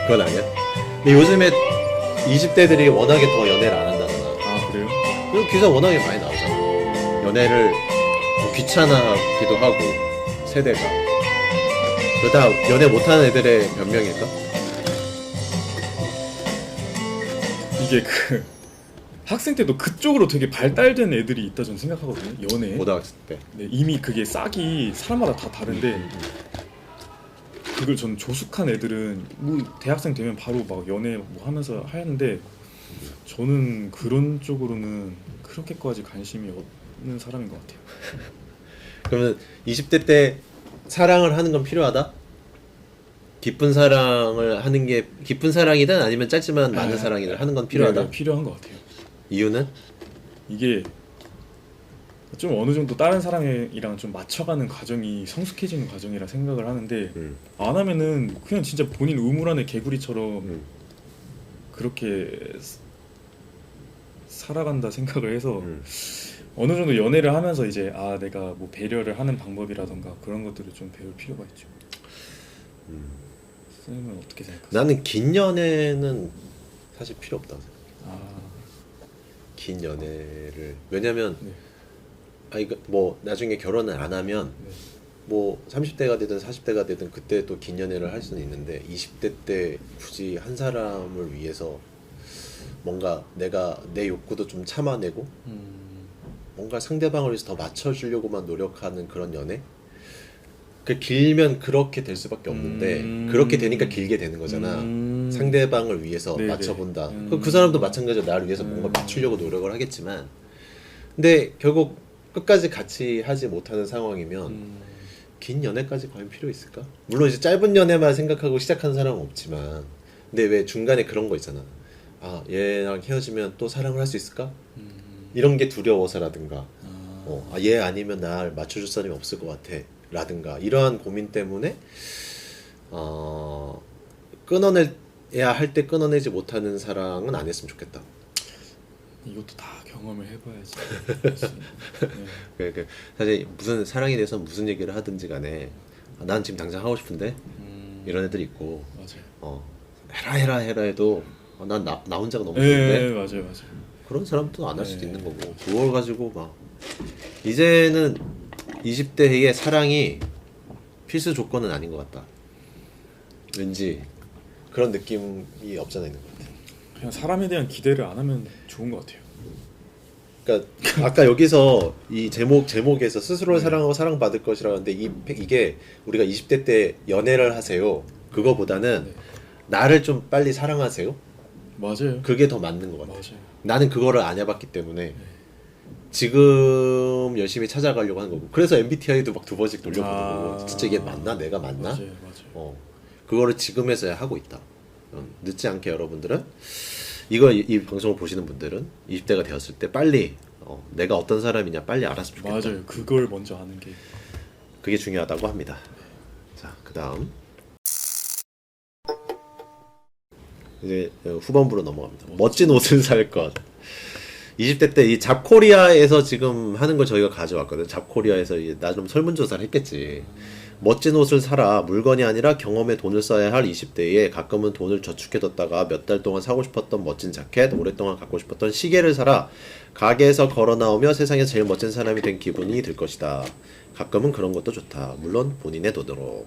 그건 아니야. 근데 요즘에 20대들이 워낙에 더 연애를 안 한다잖아. 그래요? 그리고 기사 워낙에 많이 나오잖아. 연애를 뭐 귀찮아하기도 하고 세대가. 그러다 연애 못하는 애들의 변명일까? 이게 그 학생 때도 그쪽으로 되게 발달된 애들이 있다 저는 생각하거든요. 연애. 고등학생 때. 네, 이미 그게 싹이 사람마다 다 다른데 그걸 전 조숙한 애들은 뭐 대학생 되면 바로 막 연애 뭐 하면서 하는데 저는 그런 쪽으로는 그렇게까지 관심이 없는 사람인 것 같아요. 그러면 20대 때 사랑을 하는 건 필요하다? 기쁜 사랑을 하는 게 기쁜 사랑이든 아니면 짧지만 많은 사랑이든 하는 건 필요하다? 네, 필요한 것 같아요. 이유는? 이게 좀 어느 정도 다른 사람이랑 좀 맞춰가는 과정이 성숙해지는 과정이라 생각을 하는데 안 하면은 그냥 진짜 본인 우물 안의 개구리처럼 그렇게 살아간다 생각을 해서 어느 정도 연애를 하면서 이제 내가 뭐 배려를 하는 방법이라던가 그런 것들을 좀 배울 필요가 있죠. 선생님은 어떻게 생각하세요? 나는 긴 연애는 사실 필요 없다고 생각해. 아, 긴 연애를 왜냐면 네. 이거 뭐 나중에 결혼을 안 하면 네. 뭐 30대가 되든 40대가 되든 그때 또 긴 연애를 할 수는 있는데 20대 때 굳이 한 사람을 위해서 뭔가 내가 내 욕구도 좀 참아내고 뭔가 상대방을 위해서 더 맞춰주려고만 노력하는 그런 연애? 그 길면 그렇게 될 수밖에 없는데 그렇게 되니까 길게 되는 거잖아. 상대방을 위해서 네네. 맞춰본다. 그 사람도 마찬가지로 나를 위해서 뭔가 맞추려고 노력을 하겠지만 근데 결국 끝까지 같이 하지 못하는 상황이면 긴 연애까지 과연 필요 있을까? 물론 이제 짧은 연애만 생각하고 시작한 사람은 없지만 근데 왜 중간에 그런 거 있잖아. 얘랑 헤어지면 또 사랑을 할 수 있을까? 이런 게 두려워서라든가 얘 아니면 날 맞춰줄 사람이 없을 것 같아 라든가 이러한 고민 때문에 끊어내야 할 때 끊어내지 못하는 사랑은 안 했으면 좋겠다. 이것도 다 경험을 해봐야지. 네. 사실 무슨 사랑에 대해서 무슨 얘기를 하든지 간에 난 지금 당장 하고 싶은데 이런 애들이 있고 맞아요. 해라 해도 난 나 혼자가 너무 네, 좋은데 맞아요. 그런 사람도 안 할 수도 네. 있는 거고 그걸 가지고 막 이제는 20대의 사랑이 필수 조건은 아닌 것 같다. 왠지 그런 느낌이 없잖아 있는 것 같아. 그냥 사람에 대한 기대를 안 하면 좋은 것 같아요. 그러니까 아까 여기서 이 제목에서 스스로를 사랑하고 사랑받을 것이라는데 이게 우리가 20대 때 연애를 하세요. 그거보다는 나를 좀 빨리 사랑하세요. 맞아요. 그게 더 맞는 것 같아. 맞아요. 나는 그거를 안 해봤기 때문에 지금 열심히 찾아가려고 하는 거고. 그래서 MBTI도 막 2번씩 돌려보는 거고. 진짜 이게 맞나? 내가 맞나? 맞아요. 그거를 지금에서야 하고 있다. 늦지 않게 여러분들은 이 방송을 보시는 분들은 20대가 되었을 때 빨리 내가 어떤 사람이냐 빨리 알았으면 좋겠다. 맞아요. 그걸 먼저 아는 게 그게 중요하다고 합니다. 자, 그다음 이제 후반부로 넘어갑니다. 멋진 옷을 살 것. 20대 때 이 잡코리아에서 지금 하는 걸 저희가 가져왔거든. 잡코리아에서 나 좀 설문조사를 했겠지. 멋진 옷을 사라. 물건이 아니라 경험에 돈을 써야 할 20대에 가끔은 돈을 저축해뒀다가 몇 달 동안 사고 싶었던 멋진 자켓, 오랫동안 갖고 싶었던 시계를 사라. 가게에서 걸어 나오며 세상에서 제일 멋진 사람이 된 기분이 들 것이다. 가끔은 그런 것도 좋다. 물론 본인의 돈으로.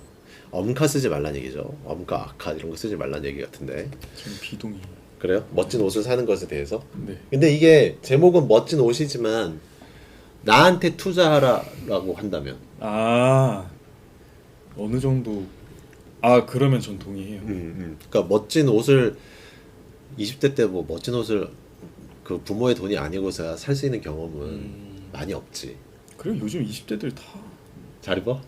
엄카 쓰지 말란 얘기죠. 엄카, 아카 이런 거 쓰지 말란 얘기 같은데. 좀 비동의. 그래요? 멋진 옷을 사는 것에 대해서? 네. 근데 이게 제목은 멋진 옷이지만 나한테 투자하라고 한다면 어느 정도 그러면 전 동의해요. 그러니까 멋진 옷을 20대 때 뭐 멋진 옷을 그 부모의 돈이 아니고서 살 수 있는 경험은 많이 없지. 그리고 요즘 20대들 다 잘 입어?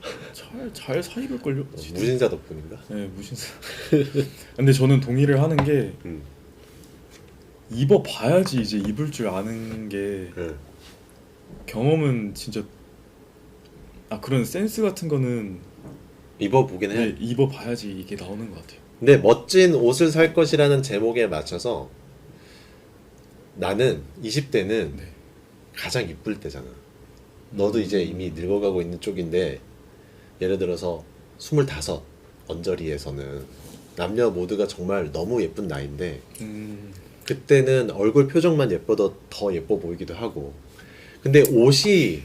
잘 사 입을걸요? 무신사 덕분인가? 네, 무신사. 근데 저는 동의를 하는 게 입어봐야지 이제 입을 줄 아는 게 네. 경험은 진짜 그런 센스 같은 거는 입어보긴 해. 네, 입어봐야지 이게 나오는 것 같아요. 근데 멋진 옷을 살 것이라는 제목에 맞춰서 나는 20대는 네. 가장 이쁠 때잖아. 너도 이제 이미 늙어가고 있는 쪽인데 예를 들어서 25 언저리에서는 남녀 모두가 정말 너무 예쁜 나이인데 그때는 얼굴 표정만 예뻐도 더 예뻐 보이기도 하고 근데 옷이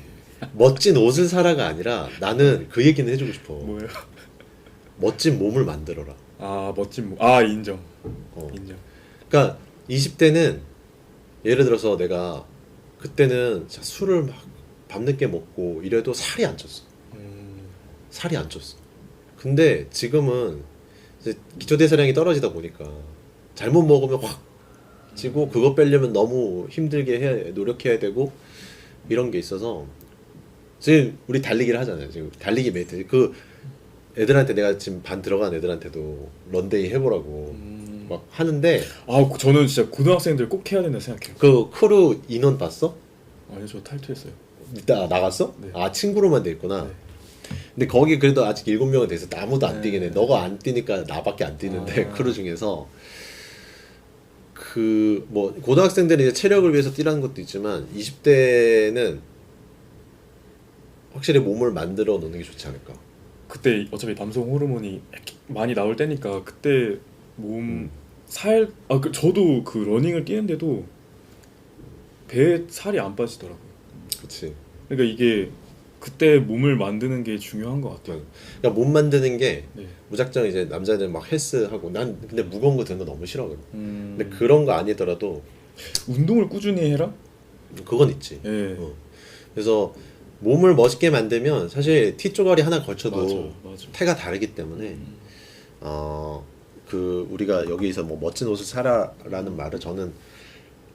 멋진 옷을 사라가 아니라 나는 그 얘기는 해주고 싶어. 뭐예요? 멋진 몸을 만들어라. 멋진 몸. 인정. 인정. 그러니까 20대는 예를 들어서 내가 그때는 진짜 술을 막 밤늦게 먹고 이래도 살이 안 쪘어. 살이 안 쪘어. 근데 지금은 이제 기초대사량이 떨어지다 보니까 잘못 먹으면 확 찌고 그거 빼려면 너무 힘들게 노력해야 되고 이런 게 있어서 지금 우리 달리기를 하잖아요. 지금 달리기 메이트 그 애들한테 내가 지금 반 들어간 애들한테도 런데이 해보라고 막 하는데 저는 진짜 고등학생들 꼭 해야 된다 생각해요. 그 크루 인원 봤어? 아니요, 저 탈퇴했어요. 나갔어? 네. 친구로만 돼 있구나. 네. 근데 거기 그래도 아직 7명은 돼서 아무도 안 뛰긴 해. 네. 너가 안 뛰니까 나밖에 안 뛰는데 크루 중에서 그 뭐 고등학생들이 이제 체력을 위해서 뛰라는 것도 있지만 20대는 확실히 몸을 만들어 놓는 게 좋지 않을까. 그때 어차피 남성 호르몬이 많이 나올 때니까 그때 몸 살 저도 그 러닝을 뛰는데도 배에 살이 안 빠지더라고요. 그렇지. 그러니까 이게 그때 몸을 만드는 게 중요한 것 같아요. 그러니까 몸 만드는 게 네. 무작정 이제 남자들 막 헬스하고 난 근데 무거운 거 드는 거 너무 싫어하거든. 근데 그런 거 아니더라도 운동을 꾸준히 해라? 그건 있지. 네. 그래서 몸을 멋있게 만들면 사실 티 쪼가리 하나 걸쳐도 맞아. 태가 다르기 때문에 그 우리가 여기서 뭐 멋진 옷을 사라라는 말을 저는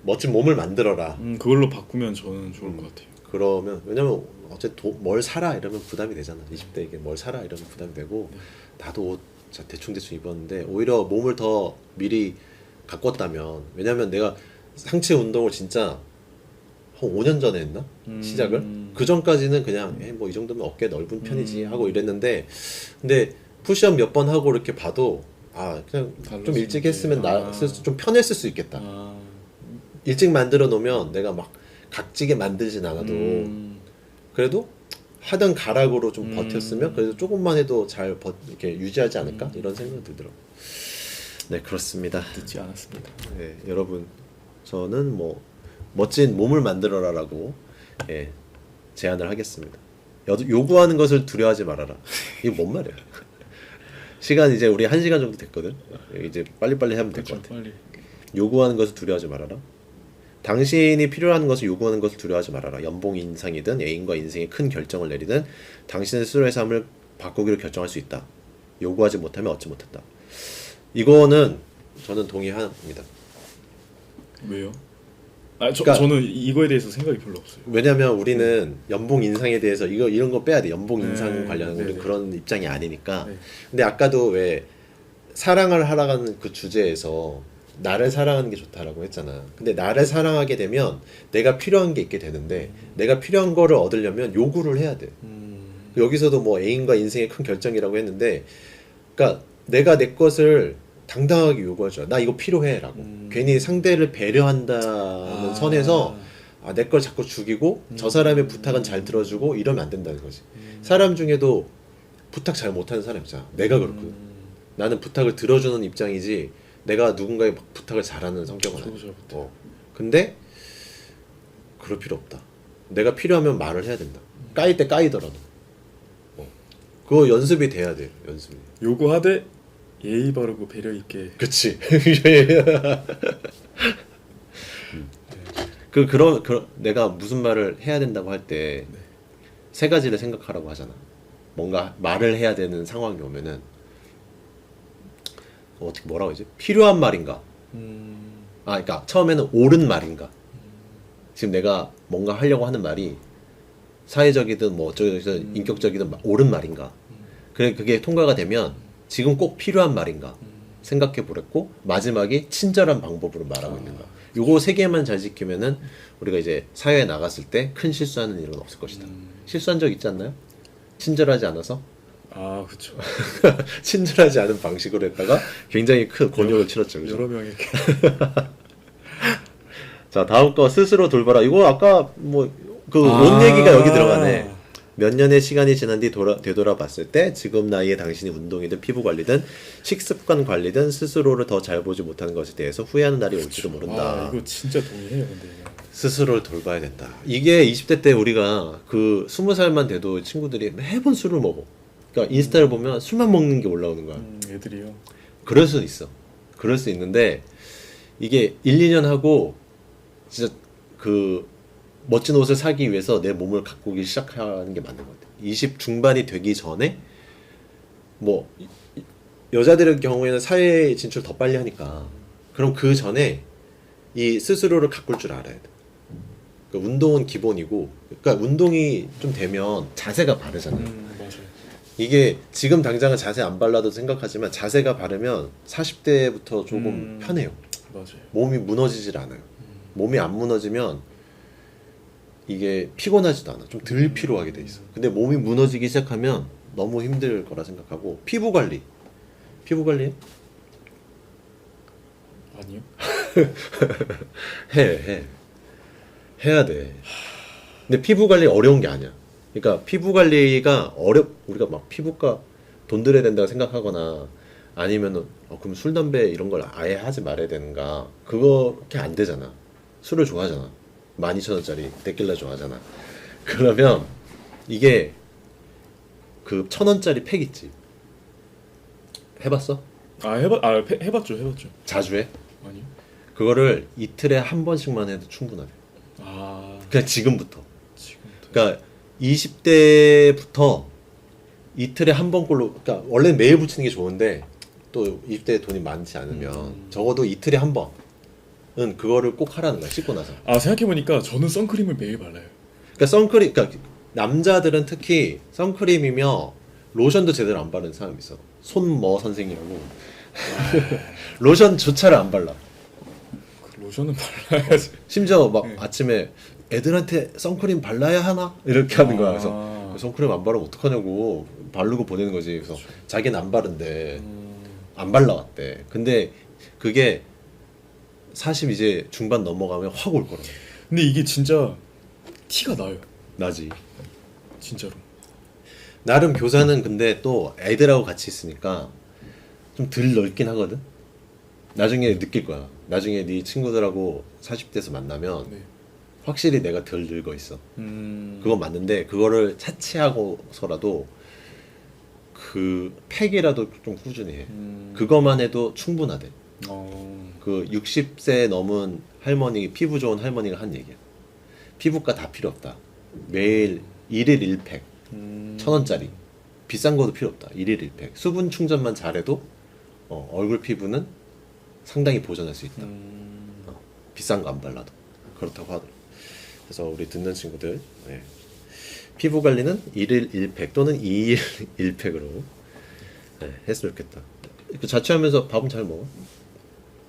멋진 몸을 만들어라. 그걸로 바꾸면 저는 좋을 것 같아요. 그러면 왜냐면 어쨌든 뭘 사라 이러면 부담이 되잖아. 20대에게 뭘 사라 이러면 부담이 되고 나도 옷 대충 입었는데 오히려 몸을 더 미리 가꿨다면 왜냐면 내가 상체 운동을 진짜 한 5년 전에 했나? 시작을? 그 전까지는 그냥 뭐 이 정도면 어깨 넓은 편이지 하고 이랬는데 근데 푸시업 몇 번 하고 이렇게 봐도 그냥 좀 일찍 했으면 좀 편했을 수 있겠다. 일찍 만들어 놓으면 내가 막 각지게 만들진 않아도 그래도 하던 가락으로 좀 버텼으면 그래도 조금만 해도 잘 이렇게 유지하지 않을까 이런 생각이 들더라고. 네, 그렇습니다. 늦지 않았습니다. 네, 여러분 저는 뭐 멋진 몸을 만들어라라고 제안을 하겠습니다. 요구하는 것을 두려워하지 말아라. 이게 뭔 말이야? 시간 이제 우리 1시간 정도 됐거든. 이제 빨리빨리 하면 될 것 같아. 빨리. 요구하는 것을 두려워하지 말아라. 당신이 필요한 것을 요구하는 것을 두려워하지 말아라. 연봉 인상이든 애인과 인생의 큰 결정을 내리든 당신의 스스로의 삶을 바꾸기로 결정할 수 있다. 요구하지 못하면 얻지 못한다. 이거는 저는 동의합니다. 왜요? 그러니까, 저는 이거에 대해서 생각이 별로 없어요. 왜냐면 우리는 연봉 인상에 대해서 이런 거 빼야 돼. 연봉 인상 관련한 우리는 그런 입장이 아니니까. 근데 아까도 왜 사랑을 하라는 그 주제에서 나를 사랑하는 게 좋다라고 했잖아. 근데 나를 사랑하게 되면 내가 필요한 게 있게 되는데 내가 필요한 거를 얻으려면 요구를 해야 돼. 여기서도 뭐 애인과 인생의 큰 결정이라고 했는데 그러니까 내가 내 것을 당당하게 요구하죠. 나 이거 필요해라고. 괜히 상대를 배려한다는 선에서 내 걸 자꾸 죽이고 저 사람의 부탁은 잘 들어주고 이러면 안 된다는 거지. 사람 중에도 부탁 잘 못하는 사람 있잖아. 내가 그렇거든. 나는 부탁을 들어주는 입장이지 내가 누군가의 부탁을 잘하는 성격은 아니야. 근데 그럴 필요 없다. 내가 필요하면 말을 해야 된다. 까일 때 까이더라도. 그거 연습이 돼야 돼. 연습이. 요구하되 예의 바르고 배려 있게. 그치. 그런 내가 무슨 말을 해야 된다고 할 때 세 가지를 생각하라고 하잖아. 뭔가 말을 해야 되는 상황이 오면은 어떻게 뭐라고 하지? 필요한 말인가? 그러니까 처음에는 옳은 말인가? 지금 내가 뭔가 하려고 하는 말이 사회적이든 뭐 어쩌든 인격적이든 옳은 말인가? 그래 그게 통과가 되면 지금 꼭 필요한 말인가? 생각해 보랬고 마지막에 친절한 방법으로 말하고 있는가? 요거 세 개만 잘 지키면은 우리가 이제 사회에 나갔을 때 큰 실수하는 일은 없을 것이다. 실수한 적 있지 않나요? 친절하지 않아서? 아 그쵸. 친절하지 않은 방식으로 했다가 굉장히 큰 곤욕을 치렀죠. 그죠? 여러 명에게. 자, 다음 거 스스로 돌봐라. 이거 아까 뭐 그 옷 얘기가 여기 들어가네. 몇 년의 시간이 지난 뒤 되돌아봤을 때 지금 나이에 당신이 운동이든 피부 관리든 식습관 관리든 스스로를 더 잘 보지 못하는 것에 대해서 후회하는 날이 올지도 모른다. 아 이거 진짜 동의해요. 근데 이거. 스스로를 돌봐야 된다. 이게 20대 때 우리가 그 20살만 돼도 친구들이 매번 술을 먹어. 그러니까 인스타를 보면 술만 먹는 게 올라오는 거야. 애들이요. 그럴 수 있어. 그럴 수 있는데 이게 1, 2년 하고 진짜 그 멋진 옷을 사기 위해서 내 몸을 가꾸기 시작하는 게 맞는 것 같아. 20 중반이 되기 전에 뭐 여자들의 경우에는 사회 진출 더 빨리 하니까 그럼 그 전에 이 스스로를 가꿀 줄 알아야 돼. 그러니까 운동은 기본이고, 그러니까 운동이 좀 되면 자세가 바르잖아. 맞아요. 이게 지금 당장은 자세 안 발라도 생각하지만 자세가 바르면 40대부터 조금 편해요. 맞아요. 몸이 무너지질 않아요. 몸이 안 무너지면 이게 피곤하지도 않아. 좀 덜 피로하게 돼 있어. 근데 몸이 무너지기 시작하면 너무 힘들 거라 생각하고 피부 관리. 피부 관리 아니요. 해야 돼. 근데 피부 관리 어려운 게 아니야. 그러니까 피부 관리가 우리가 막 피부과 돈 들여야 된다고 생각하거나 아니면은 그럼 술 담배 이런 걸 아예 하지 말아야 되는가? 그거밖에 안 되잖아. 술을 좋아하잖아. 12,000원짜리 데킬라 좋아하잖아. 그러면 이게 그 1,000원짜리 팩 있지. 해봤어? 해봤죠. 자주 해? 아니요. 그거를 이틀에 한 번씩만 해도 충분하대. 그냥 지금부터. 그러니까 20대부터 이틀에 한 번꼴로, 그러니까 원래 매일 붙이는 게 좋은데 또 20대에 돈이 많지 않으면 적어도 이틀에 한 번은 그거를 꼭 하라는 거야. 씻고 나서. 생각해보니까 저는 선크림을 매일 발라요. 그러니까 남자들은 특히 선크림이며 로션도 제대로 안 바르는 사람이 있어. 손머 선생이라고. 로션조차를 안 발라. 로션은 발라야지. 심지어 막 아침에 애들한테 선크림 발라야 하나? 이렇게 하는 거야. 그래서 선크림 안 바르면 어떡하냐고 바르고 보내는 거지. 그래서 자기는 안 바른대. 안 발라왔대. 근데 그게 40 이제 중반 넘어가면 확 올 거라. 근데 이게 진짜 티가 나요. 나지. 진짜로. 나름 교사는 근데 또 애들하고 같이 있으니까 좀 덜 넓긴 하거든. 나중에 느낄 거야. 나중에 네 친구들하고 40대에서 만나면 네. 확실히 내가 덜 늙어 있어. 그건 맞는데 그거를 차치하고서라도 그 팩이라도 좀 꾸준히 해. 그거만 해도 충분하대. 그 60세 넘은 할머니, 피부 좋은 할머니가 한 얘기야. 피부과 다 필요 없다. 매일 1일 1팩 1,000원짜리 비싼 거도 필요 없다. 1일 1팩 수분 충전만 잘해도 얼굴 피부는 상당히 보존할 수 있다. 비싼 거 안 발라도 그렇다고 하더라고. 그래서 우리 듣는 친구들 피부 관리는 1일 1팩 또는 2일 1팩으로 했으면 좋겠다. 자취하면서 밥은 잘 먹어?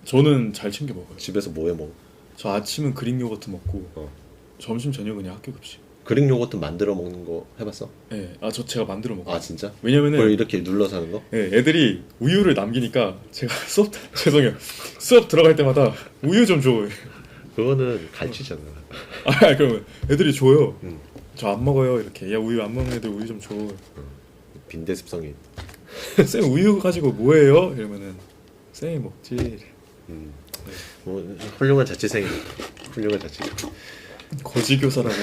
저는 잘 챙겨 먹어요. 집에서 뭐 해 먹어? 저 아침은 그릭 요거트 먹고 점심 저녁은 그냥 학교 급식. 그릭 요거트 만들어 먹는 거 해봤어? 네, 저 제가 만들어 먹어요. 아 진짜? 왜냐면은 그걸 이렇게 눌러서 하는 거? 네, 애들이 우유를 남기니까 제가 죄송해요. 수업 들어갈 때마다 우유 좀 줘. 그거는 갈치잖아. 그러면 애들이 줘요. 저 안 먹어요. 이렇게 야 우유 안 먹는 애들 우유 좀 줘. 빈대 습성이. 쌤 우유 가지고 뭐해요? 이러면은 쌤이 먹지. 뭐 훌륭한 자취생이네. 훌륭한 자취생. 거지 교사라고.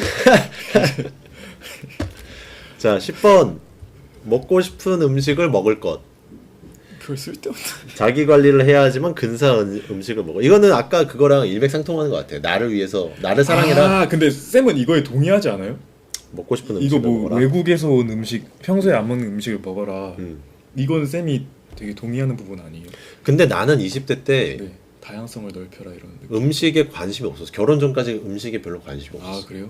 자 10번 먹고 싶은 음식을 먹을 것. 별 쓸데없는. 자기 관리를 해야 하지만 근사한 음식을 먹어. 이거는 아까 그거랑 일맥상통하는 것 같아. 나를 위해서 나를 사랑해라. 근데 쌤은 이거에 동의하지 않아요? 먹고 싶은 이거 음식을 뭐 먹어라. 외국에서 온 음식 평소에 안 먹는 음식을 먹어라. 음. 이건 쌤이 되게 동의하는 부분 아니에요? 근데 나는 20대 때 네, 다양성을 넓혀라 이런 느낌. 음식에 관심이 없었어. 결혼 전까지 음식에 별로 관심이 없었어. 그래요?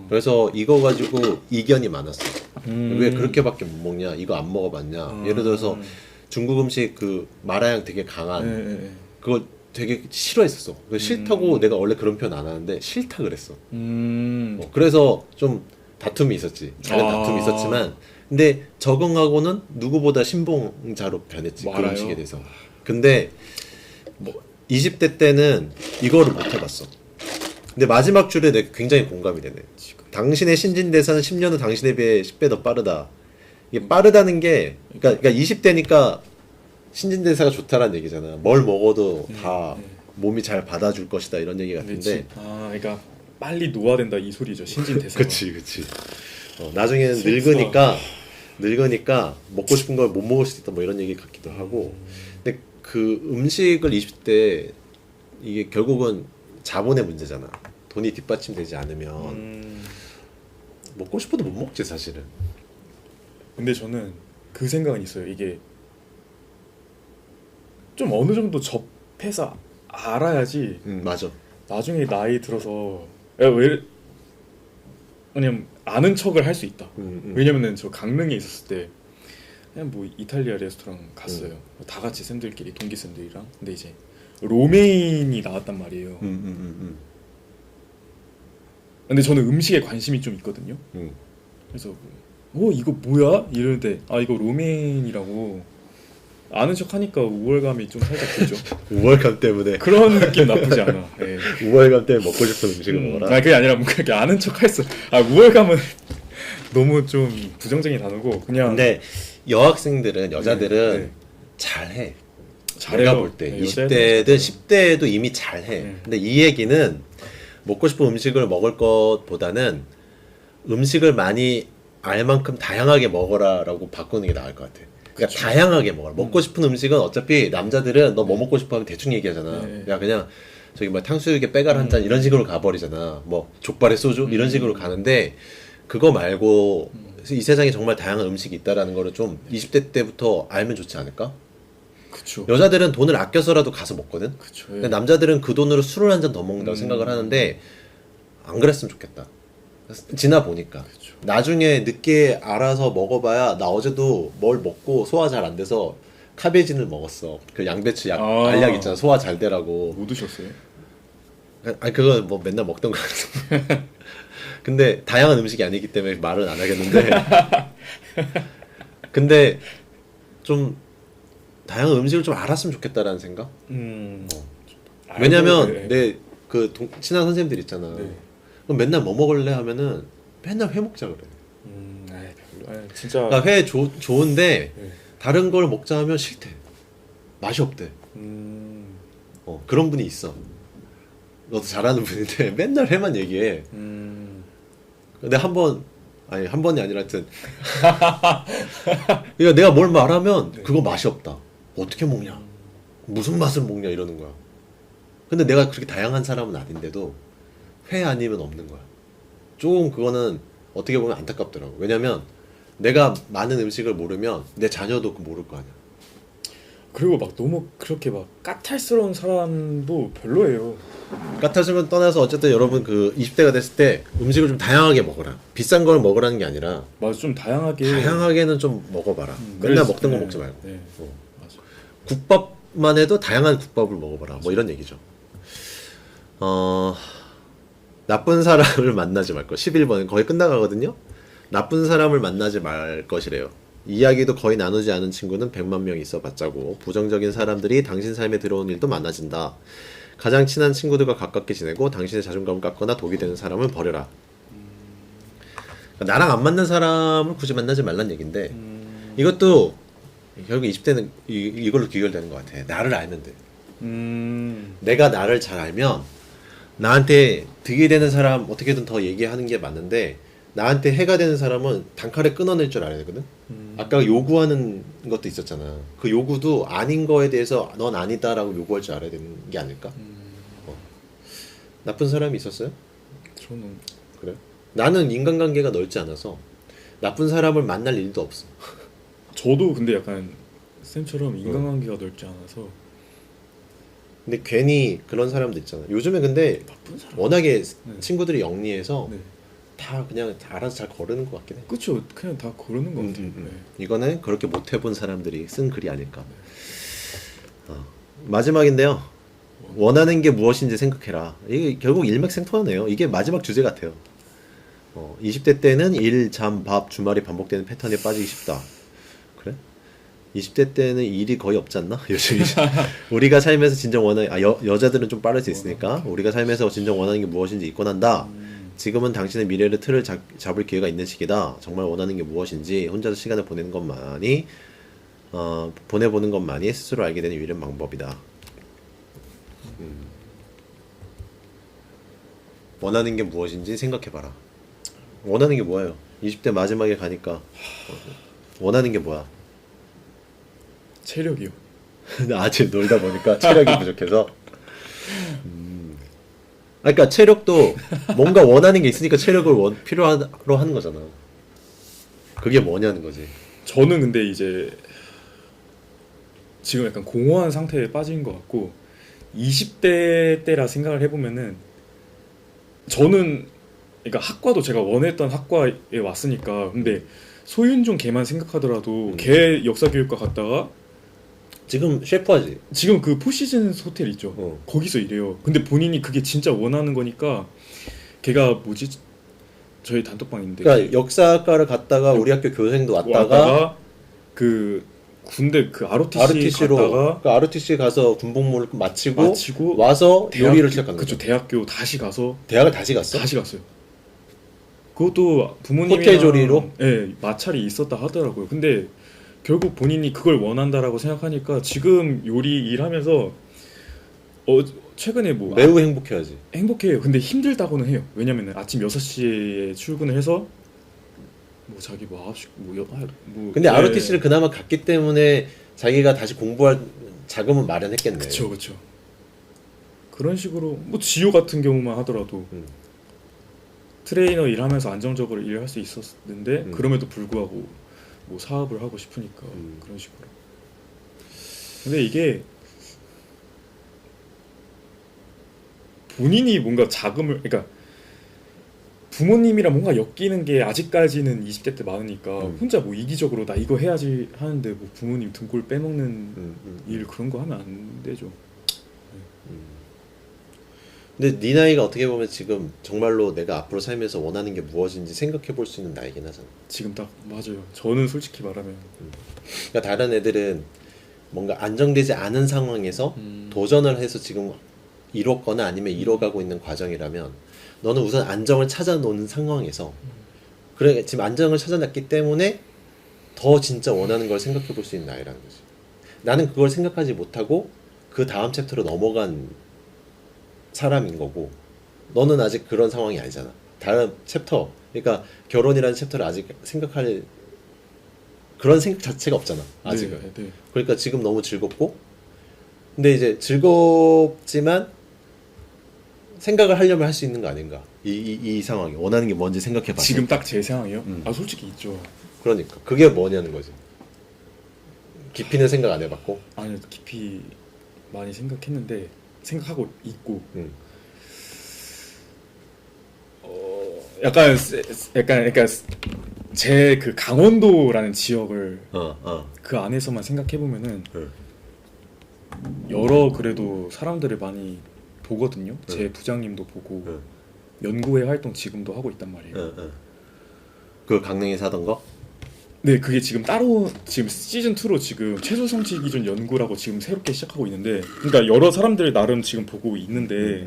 그래서 이거 가지고 이견이 많았어. 음. 왜 그렇게밖에 못 먹냐? 이거 안 먹어봤냐? 예를 들어서 중국 음식 그 마라향 되게 강한 네. 그거 되게 싫어했었어. 싫다고 내가 원래 그런 표현 안 하는데 싫다 그랬어. 음. 그래서 좀 다툼이 있었지. 작은 다툼이 있었지만 근데 적응하고는 누구보다 신봉자로 변했지. 그 알아요. 음식에 대해서. 근데 뭐 20대 때는 이거를 못 해봤어. 근데 마지막 줄에 내가 굉장히 공감이 되네. 지금 당신의 신진대사는 10년 후 당신에 비해 10배 더 빠르다. 이게 빠르다는 게 그러니까 20대니까 신진대사가 좋다라는 얘기잖아. 뭘 먹어도 다 몸이 잘 받아줄 것이다 이런 얘기 같은데. 그러니까 빨리 노화된다 이 소리죠. 신진대사. 그치. 나중에는 늙으니까 먹고 싶은 걸 못 먹을 수도 있다 뭐 이런 얘기 같기도 하고. 근데 그 음식을 20대 이게 결국은 자본의 문제잖아. 돈이 뒷받침되지 않으면 먹고 싶어도 못 먹지 사실은. 근데 저는 그 생각은 있어요. 이게 좀 어느 정도 접해서 알아야지 맞아. 나중에 나이 들어서 왜냐면 아는 척을 할 수 있다. 왜냐면은 저 강릉에 있었을 때 그냥 뭐 이탈리아 레스토랑 갔어요. 다 같이 쌤들끼리 동기 쌤들이랑. 근데 이제 로메인이 나왔단 말이에요. 근데 저는 음식에 관심이 좀 있거든요. 그래서 이거 뭐야? 이러는데 이거 로메인이라고. 아는 척 하니까 우월감이 좀 살짝 들죠. 우월감 때문에. 그런 느낌 나쁘지 않아. 예. 우월감 때문에 먹고 싶은 음식을 먹어라. 그게 아니라 뭐 그렇게 아는 척 할 수. 우월감은 너무 좀 부정적인 단어고 그냥. 근데 여자들은 잘해. 잘해요. 볼 때 20대든 10대에도 이미 잘해. 근데 이 얘기는 먹고 싶은 음식을 먹을 것보다는 음식을 많이 알 만큼 다양하게 먹어라라고 바꾸는 게 나을 것 같아. 그러니까 다양하게 먹어라. 먹고 싶은 음식은 어차피 남자들은 너 뭐 먹고 싶어 하면 대충 얘기하잖아. 야 그냥 저기 뭐 탕수육에 빼갈 한 잔 이런 식으로 가버리잖아. 뭐 족발에 소주 이런 식으로 가는데 그거 말고 이 세상에 정말 다양한 음식이 있다라는 거를 좀 20대 때부터 알면 좋지 않을까? 그쵸. 여자들은 돈을 아껴서라도 가서 먹거든. 그쵸. 근데 남자들은 그 돈으로 술을 한 잔 더 먹는다고 생각을 하는데 안 그랬으면 좋겠다. 지나 보니까 그쵸. 나중에 늦게 알아서 먹어봐야 나 어제도 뭘 먹고 소화 잘 안 돼서 카베진을 먹었어. 그 양배추 알약 있잖아. 소화 잘 되라고. 뭐 드셨어요? 아니 그거 뭐 맨날 먹던 거 같아. 근데 다양한 음식이 아니기 때문에 말은 안 하겠는데. 근데 좀 다양한 음식을 좀 알았으면 좋겠다라는 생각? 왜냐면 내 그 친한 선생님들 있잖아. 그럼 맨날 뭐 먹을래 하면은 맨날 회 먹자 그래. 별로. 진짜. 그러니까 회 좋은데 다른 걸 먹자 하면 싫대. 맛이 없대. 그런 분이 있어. 너도 잘하는 분인데 맨날 회만 얘기해. 근데 한 번이 아니라 하여튼. 그러니까 내가 뭘 말하면 그거 맛이 없다. 어떻게 먹냐? 무슨 맛을 먹냐 이러는 거야. 근데 내가 그렇게 다양한 사람은 아닌데도 회 아니면 없는 거야. 조금 그거는 어떻게 보면 안타깝더라고. 왜냐면 내가 많은 음식을 모르면 내 자녀도 모를 거 아니야. 그리고 막 너무 그렇게 막 까탈스러운 사람도 별로예요. 까탈스러운 떠나서 어쨌든 여러분 그 20대가 됐을 때 음식을 좀 다양하게 먹어라. 비싼 걸 먹으라는 게 아니라 맞아, 좀 다양하게. 다양하게는 좀 먹어봐라. 맨날 먹던 거 먹지 말고. 맞아. 국밥만 해도 다양한 국밥을 먹어봐라. 뭐 이런 얘기죠. 나쁜 사람을 만나지 말 것. 11번은 거의 끝나가거든요. 나쁜 사람을 만나지 말 것이래요. 이야기도 거의 나누지 않은 친구는 100만 명 있어봤자고. 부정적인 사람들이 당신 삶에 들어온 일도 많아진다. 가장 친한 친구들과 가깝게 지내고 당신의 자존감을 깎거나 독이 되는 사람을 버려라. 그러니까 나랑 안 맞는 사람을 굳이 만나지 말란 얘긴데 이것도 결국 20대는 이걸로 귀결되는 것 같아. 나를 알면 돼. 내가 나를 잘 알면 나한테 득이 되는 사람 어떻게든 더 얘기하는 게 맞는데 나한테 해가 되는 사람은 단칼에 끊어낼 줄 알아야 되거든. 아까 요구하는 것도 있었잖아. 그 요구도 아닌 거에 대해서 넌 아니다라고 요구할 줄 알아야 되는 게 아닐까? 나쁜 사람이 있었어요? 저는 그래? 나는 인간관계가 넓지 않아서 나쁜 사람을 만날 일도 없어. 저도 근데 약간 쌤처럼 인간관계가 넓지 않아서. 근데 괜히 그런 사람도 있잖아. 요즘에 근데 나쁜 사람. 워낙에 친구들이 영리해서 네. 다 그냥 알아서 잘 거르는 것 같긴 해. 그쵸. 그냥 다 고르는 것 같아요. 네. 이거는 그렇게 못 해본 사람들이 쓴 글이 아닐까. 마지막인데요. 원하는 게 무엇인지 생각해라. 이게 결국 일맥상통하네요. 이게 마지막 주제 같아요. 20대 때는 일, 잠, 밥, 주말이 반복되는 패턴에 빠지기 쉽다. 그래? 20대 때는 일이 거의 없지 않나? 요즘 우리가 삶에서 진정 원하는 여자들은 좀 빠를 수 있으니까 우리가 삶에서 진정 원하는 게 무엇인지 잊고 난다. 지금은 당신의 미래를 틀을 잡을 기회가 있는 시기다. 정말 원하는 게 무엇인지 혼자서 시간을 보내는 것만이 보내보는 것만이 스스로 알게 되는 유일한 방법이다. 원하는 게 무엇인지 생각해봐라. 원하는 게 뭐예요? 20대 마지막에 가니까 원하는 게 뭐야? 체력이요. 아직 놀다 보니까 체력이 부족해서. 그러니까 체력도 뭔가 원하는 게 있으니까 체력을 필요로 하는 거잖아. 그게 뭐냐는 거지. 저는 근데 이제 지금 약간 공허한 상태에 빠진 것 같고 20대 때라 생각을 해보면은 저는 그러니까 학과도 제가 원했던 학과에 왔으니까 근데 소윤종 걔만 생각하더라도 걔 역사교육과 갔다가 지금 셰프하지. 지금 그 포시즌스 호텔 있죠. 거기서 일해요. 근데 본인이 그게 진짜 원하는 거니까 걔가 뭐지? 저희 단톡방인데 그러니까 역사과를 갔다가 우리 학교 교생도 왔다가 그 군대 그 ROTC로 갔다가 그 ROTC 가서 군복무를 마치고 와서 요리를 시작한 거죠. 그쵸. 대학교 다시 가서 대학을 다시 갔어? 다시 갔어요. 그것도 부모님이랑 호텔 조리로? 네, 마찰이 있었다 하더라고요. 근데 결국 본인이 그걸 원한다라고 생각하니까 지금 요리 일하면서 최근에 뭐 매우 행복해야지. 행복해요. 근데 힘들다고는 해요. 왜냐면은 아침 6시에 출근을 해서 뭐 자기 뭐 9시 뭐 근데 ROTC를 그나마 갔기 때문에 자기가 다시 공부할 자금은 마련했겠네. 그쵸. 그런 식으로 뭐 지효 같은 경우만 하더라도 트레이너 일하면서 안정적으로 일할 수 있었는데 그럼에도 불구하고 뭐 사업을 하고 싶으니까 그런 식으로. 근데 이게 본인이 뭔가 자금을 그러니까 부모님이랑 뭔가 엮이는 게 아직까지는 20대 때 많으니까 혼자 뭐 이기적으로 나 이거 해야지 하는데 뭐 부모님 등골 빼먹는 일 그런 거 하면 안 되죠. 근데 네 나이가 어떻게 보면 지금 정말로 내가 앞으로 살면서 원하는 게 무엇인지 생각해 볼 수 있는 나이긴 하잖아. 지금 딱 맞아요. 저는 솔직히 말하면 그러니까 다른 애들은 뭔가 안정되지 않은 상황에서 도전을 해서 지금 이뤘거나 아니면 이뤄가고 있는 과정이라면 너는 우선 안정을 찾아놓는 상황에서 그래 지금 안정을 찾아놨기 때문에 더 진짜 원하는 걸 생각해 볼 수 있는 나이라는 거지. 나는 그걸 생각하지 못하고 그 다음 챕터로 넘어간 사람인 거고 너는 아직 그런 상황이 아니잖아. 다른 챕터 그러니까 결혼이라는 챕터를 아직 생각할 그런 생각 자체가 없잖아 아직은. 네. 그러니까 지금 너무 즐겁고 근데 이제 즐겁지만 생각을 하려면 할 수 있는 거 아닌가 이 상황이 원하는 게 뭔지 생각해봐. 지금 딱 제 상황이요? 아 솔직히 있죠. 그러니까 그게 뭐냐는 거지. 깊이는 생각 안 해봤고 아니요 깊이 많이 생각했는데 생각하고 있고 약간 그러니까 제 그 강원도라는 지역을 그 안에서만 생각해 보면은 여러 그래도 사람들을 많이 보거든요. 제 부장님도 보고 연구회 활동 지금도 하고 있단 말이에요. 그 강릉에서 하던 거? 네, 그게 지금 따로 지금 시즌 2로 지금 최소 성취 기준 연구라고 지금 새롭게 시작하고 있는데, 그러니까 여러 사람들 나름 지금 보고 있는데,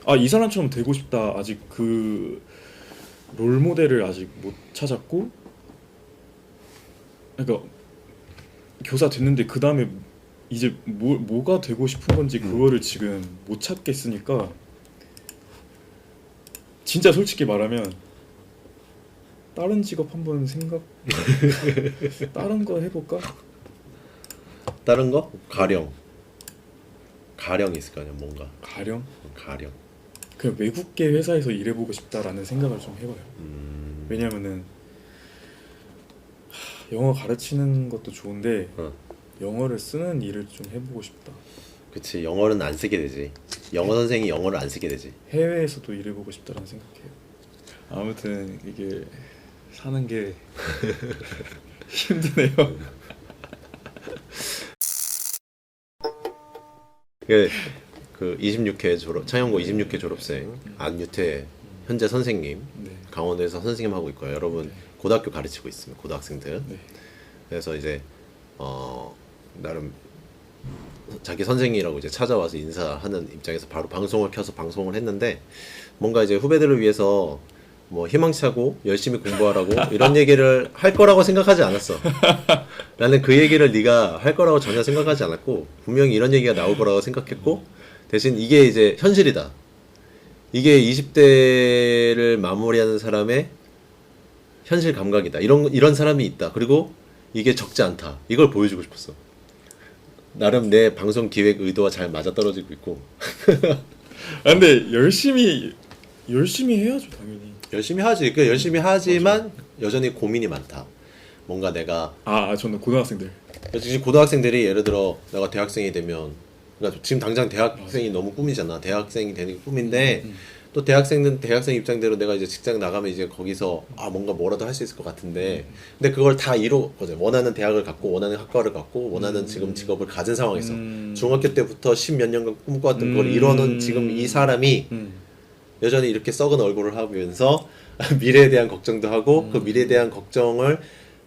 아, 이 사람처럼 되고 싶다. 아직 그 롤 모델을 아직 못 찾았고, 그러니까 교사 됐는데 그 다음에 이제 뭐가 되고 싶은 건지 그거를 지금 못 찾겠으니까, 진짜 솔직히 말하면. 다른 직업 한번 다른 거 해볼까? 다른 거? 가령이 있을 거 아니야 뭔가. 가령? 가령. 그냥 외국계 회사에서 일해보고 싶다라는 생각을 좀 해봐요. 왜냐면은 영어 가르치는 것도 좋은데 영어를 쓰는 일을 좀 해보고 싶다. 그치, 영어는 안 쓰게 되지. 영어 선생이 영어를 안 쓰게 되지. 해외에서도 일해보고 싶다라는 생각해요. 아무튼 이게 사는 게 힘드네요. 그 26회 창녕고 26회 졸업생 안유태 현재 선생님 네. 강원도에서 선생님 하고 있고요. 여러분 고등학교 가르치고 있습니다. 고등학생들. 네. 그래서 이제 나름 자기 선생이라고 이제 찾아와서 인사하는 입장에서 바로 방송을 켜서 방송을 했는데 뭔가 이제 후배들을 위해서 뭐 희망차고 열심히 공부하라고 이런 얘기를 할 거라고 생각하지 않았어. 나는 그 얘기를 네가 할 거라고 전혀 생각하지 않았고 분명히 이런 얘기가 나올 거라고 생각했고 대신 이게 이제 현실이다. 이게 20대를 마무리하는 사람의 현실 감각이다. 이런 사람이 있다. 그리고 이게 적지 않다. 이걸 보여주고 싶었어. 나름 내 방송 기획 의도와 잘 맞아떨어지고 있고. 근데 열심히 해야죠 당연히. 열심히 하지. 그 열심히 하지만 맞아. 여전히 고민이 많다. 뭔가 내가 저는 고등학생들. 지금 고등학생들이 예를 들어 내가 대학생이 되면 그러니까 지금 당장 대학생이 맞아. 너무 꿈이잖아. 대학생이 되는 게 꿈인데 또 대학생 입장대로 내가 이제 직장 나가면 이제 거기서 뭔가 뭐라도 할 수 있을 것 같은데 근데 그걸 다 이루거든. 원하는 대학을 갖고 원하는 학과를 갖고 원하는 지금 직업을 가진 상황에서 중학교 때부터 10몇 년간 꿈꿔왔던 걸 이뤄놓은 지금 이 사람이 여전히 이렇게 썩은 얼굴을 하면서 미래에 대한 걱정도 하고 그 미래에 대한 걱정을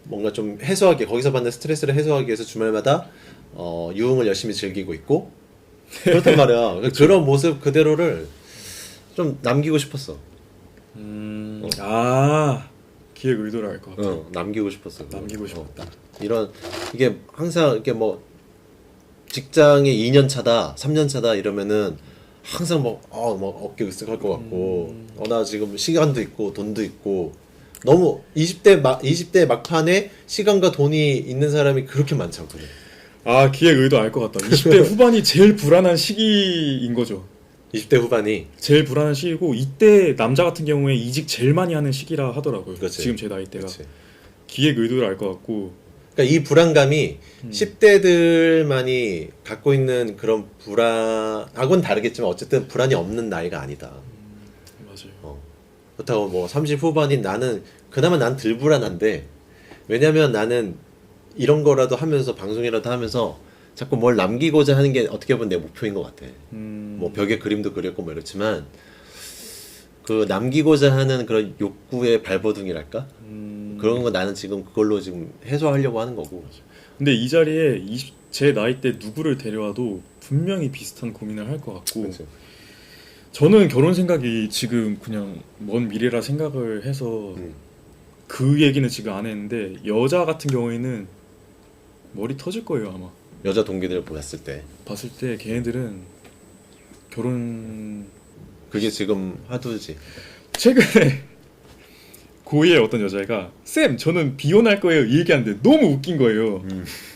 뭔가 좀 해소하기 거기서 받는 스트레스를 해소하기 위해서 주말마다 유흥을 열심히 즐기고 있고 그렇단 말이야. 그런 모습 그대로를 좀 남기고 싶었어. 기획 의도를 알 것 같아. 남기고 싶었어. 남기고 싶었다. 이게 항상 이렇게 뭐 직장에 2년 차다, 3년 차다 이러면은 항상 뭐 어깨 으쓱할 것 같고, 나 지금 시간도 있고 돈도 있고 너무 20대 막판에 시간과 돈이 있는 사람이 그렇게 많지 않거든. 기획 의도 알 것 같다. 20대 후반이 제일 불안한 시기인 거죠. 20대 후반이 제일 불안한 시기고 이때 남자 같은 경우에 이직 제일 많이 하는 시기라 하더라고요. 그렇지. 지금 제 나이대가. 그렇지. 기획 의도를 알 것 같고. 그러니까 이 불안감이 10대들만이 갖고 있는 그런 불안하고는 다르겠지만 어쨌든 불안이 없는 나이가 아니다. 맞아요. 그렇다고 뭐 30 후반인 나는 그나마 난 덜 불안한데 왜냐면 나는 이런 거라도 하면서 방송이라도 하면서 자꾸 뭘 남기고자 하는 게 어떻게 보면 내 목표인 것 같아. 뭐 벽에 그림도 그렸고 뭐 이렇지만 그 남기고자 하는 그런 욕구의 발버둥이랄까? 그런 거 나는 지금 그걸로 지금 해소하려고 하는 거고. 근데 이 자리에 제 나이 때 누구를 데려와도 분명히 비슷한 고민을 할 것 같고. 그렇죠. 저는 결혼 생각이 지금 그냥 먼 미래라 생각을 해서 그 얘기는 지금 안 했는데 여자 같은 경우에는 머리 터질 거예요 아마. 여자 동기들 봤을 때 걔네들은 결혼 그게 지금 화두지. 최근에 고2의 어떤 여자애가 쌤 저는 비혼할 거예요 이 얘기하는데 너무 웃긴 거예요.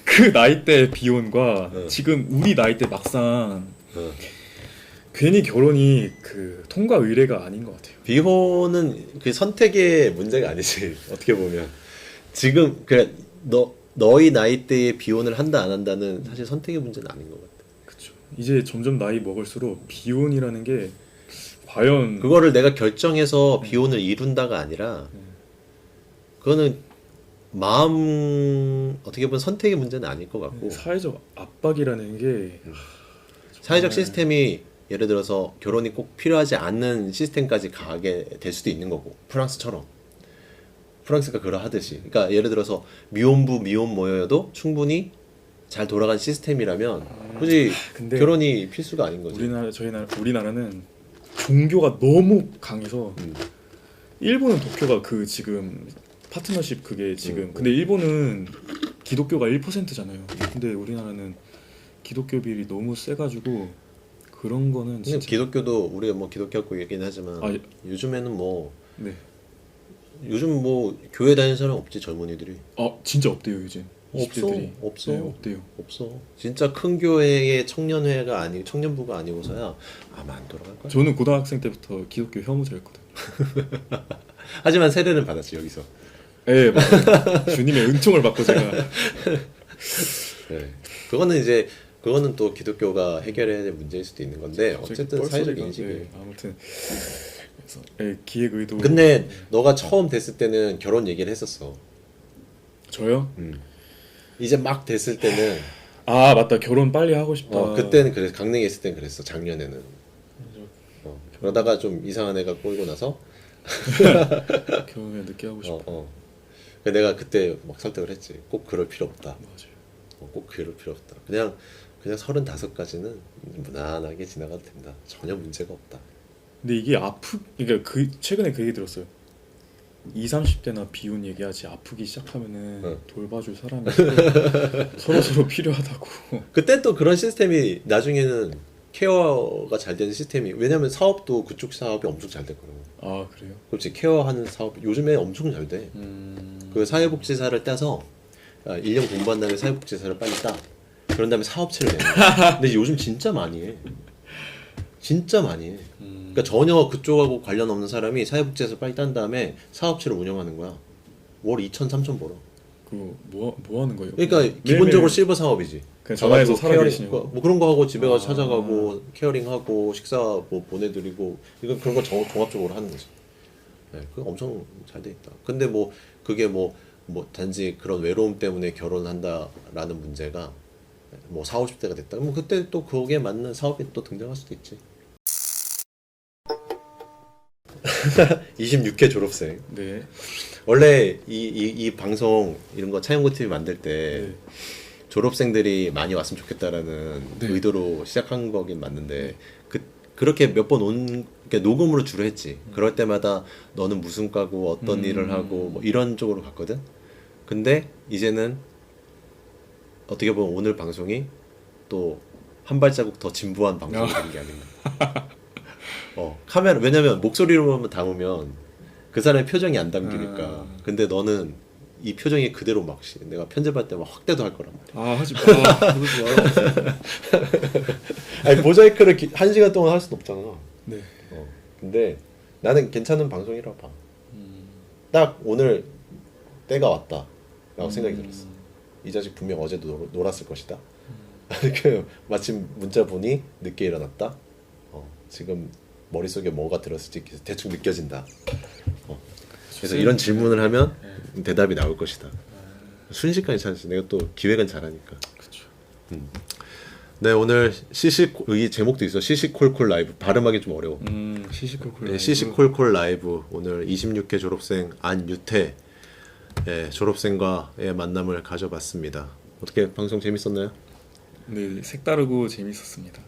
그 나이 때 비혼과 지금 우리 나이 때 막상 괜히 결혼이 그 통과 의례가 아닌 것 같아요. 비혼은 그 선택의 문제가 아니지. 어떻게 보면 지금 그래 너희 나이 때에 비혼을 한다 안 한다는 사실 선택의 문제는 아닌 것 같아. 그렇죠. 이제 점점 나이 먹을수록 비혼이라는 게 과연 그거를 내가 결정해서 비혼을 이룬다가 아니라 그거는 마음 어떻게 보면 선택의 문제는 아닐 것 같고 사회적 압박이라는 게 사회적 시스템이 예를 들어서 결혼이 꼭 필요하지 않는 시스템까지 가게 될 수도 있는 거고 프랑스처럼 프랑스가 그러하듯이 그러니까 예를 들어서 미혼부 미혼모여도 충분히 잘 돌아간 시스템이라면 굳이 결혼이 필수가 아닌 거죠. 우리나라는 종교가 너무 강해서 일본은 도쿄가 그 지금 파트너십 그게 지금 근데 일본은 기독교가 1%잖아요. 근데 우리나라는 기독교 비율이 너무 세가지고 그런 거는 진짜 기독교도 우리가 뭐 기독교고 얘기는 하지만 요즘에는 뭐 네. 요즘 뭐 교회 다니는 사람 없지 젊은이들이. 진짜 없대요 요즘. 없어. 네, 없대요. 없어. 진짜 큰 교회의 청년회가 아니고 청년부가 아니고서야 아마 안 돌아갈 거야. 저는 고등학생 때부터 기독교 혐오자였거든. 하지만 세례는 받았지 여기서. 네, 맞아요. 주님의 은총을 받고 제가. 네. 그거는 또 기독교가 해결해야 될 문제일 수도 있는 건데 어쨌든 사회적 인식이. 네, 아무튼 그래서 기획 의도. 근데 너가 처음 됐을 때는 결혼 얘기를 했었어. 저요? 이제 막 됐을 때는 아 맞다 결혼 빨리 하고 싶다. 그때는 그래서 강릉에 있을 땐 그랬어. 작년에는. 그러다가 좀 이상한 애가 꼬이고 나서 결혼을 늦게 하고 싶어. 내가 그때 막 설득을 했지. 꼭 그럴 필요 없다. 맞아요. 꼭 그럴 필요 없다. 그냥 35까지는 무난하게 지나가도 된다. 전혀 문제가 없다. 근데 이게 그러니까 최근에 그 얘기 들었어요. 20, 30대나 비혼 얘기하지 아프기 시작하면은 돌봐줄 사람이 서로 필요하다고. 그때 또 그런 시스템이 나중에는 케어가 잘 되는 시스템이 왜냐면 사업도 그쪽 사업이 엄청 잘 됐거든. 아 그래요? 그렇지 케어하는 사업 요즘에 엄청 잘 돼. 그 사회복지사를 따서 1년 공부한 다음에 사회복지사를 빨리 따. 그런 다음에 사업체를 내. 근데 요즘 진짜 많이 해. 진짜 많이 해. 그러니까 전혀 그쪽하고 관련 없는 사람이 사회복지에서 빨리 딴 다음에 사업체를 운영하는 거야. 월 2천, 3천 벌어. 그뭐 하는 거예요? 그러니까 기본적으로 실버 사업이지. 그냥 전화해서 살아 케어링, 계시냐고. 뭐 그런 거 하고 집에 가서 찾아가고 케어링하고 식사 뭐 보내드리고 이거 그런 거 종합적으로 하는 거지. 네, 그거 엄청 잘 돼 있다. 근데 뭐 그게 뭐 단지 그런 외로움 때문에 결혼한다라는 문제가 뭐 40, 50대가 됐다. 뭐 그때 또 거기에 맞는 사업이 또 등장할 수도 있지. 26회 졸업생. 네. 원래 이 방송 이런 거 차영구 TV 만들 때 네. 졸업생들이 많이 왔으면 좋겠다라는 네. 의도로 시작한 거긴 맞는데 그렇게 몇 번 그러니까 녹음으로 주로 했지. 그럴 때마다 너는 무슨 과고 어떤 일을 하고 뭐 이런 쪽으로 갔거든. 근데 이제는 어떻게 보면 오늘 방송이 또 한 발자국 더 진부한 방송이 되는 게 아닌가. 카메라 왜냐면 목소리로만 담으면 그 사람의 표정이 안 담기니까. 근데 너는 이 표정이 그대로 막 내가 편집할 때 막 확대도 할 거란 말이야. 하지 마. 그러지 마. 아니 모자이크를 1시간 동안 할 수는 없잖아. 네. 근데 나는 괜찮은 방송이라고 봐. 딱 오늘 때가 왔다 라고 생각이 들었어. 이 자식 분명 어제도 놀았을 것이다. 마침 문자 보니 늦게 일어났다. 지금 머릿속에 뭐가 들었을지 대충 느껴진다. 그래서 이런 질문을 하면 대답이 나올 것이다. 순식간에 찾았어. 내가 또 기획은 잘하니까. 그렇죠. 네, 오늘 이 제목도 있어. 시시콜콜 라이브. 발음하기 좀 어려워. 시시콜콜 네, 라이브. 시시콜콜 라이브. 오늘 26회 졸업생 안유태 졸업생과의 만남을 가져봤습니다. 어떻게 방송 재밌었나요? 네, 색다르고 재밌었습니다.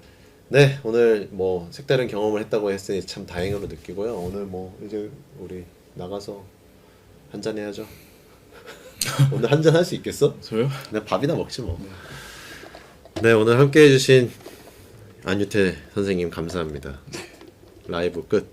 네, 오늘 뭐 색다른 경험을 했다고 했으니 참 다행으로 느끼고요. 오늘 뭐 이제 우리 나가서 한잔 해야죠. 오늘 한잔 할 수 있겠어? 저요? 그냥 밥이나 먹지 뭐. 네, 오늘 함께 해주신 안유태 선생님 감사합니다. 라이브 끝.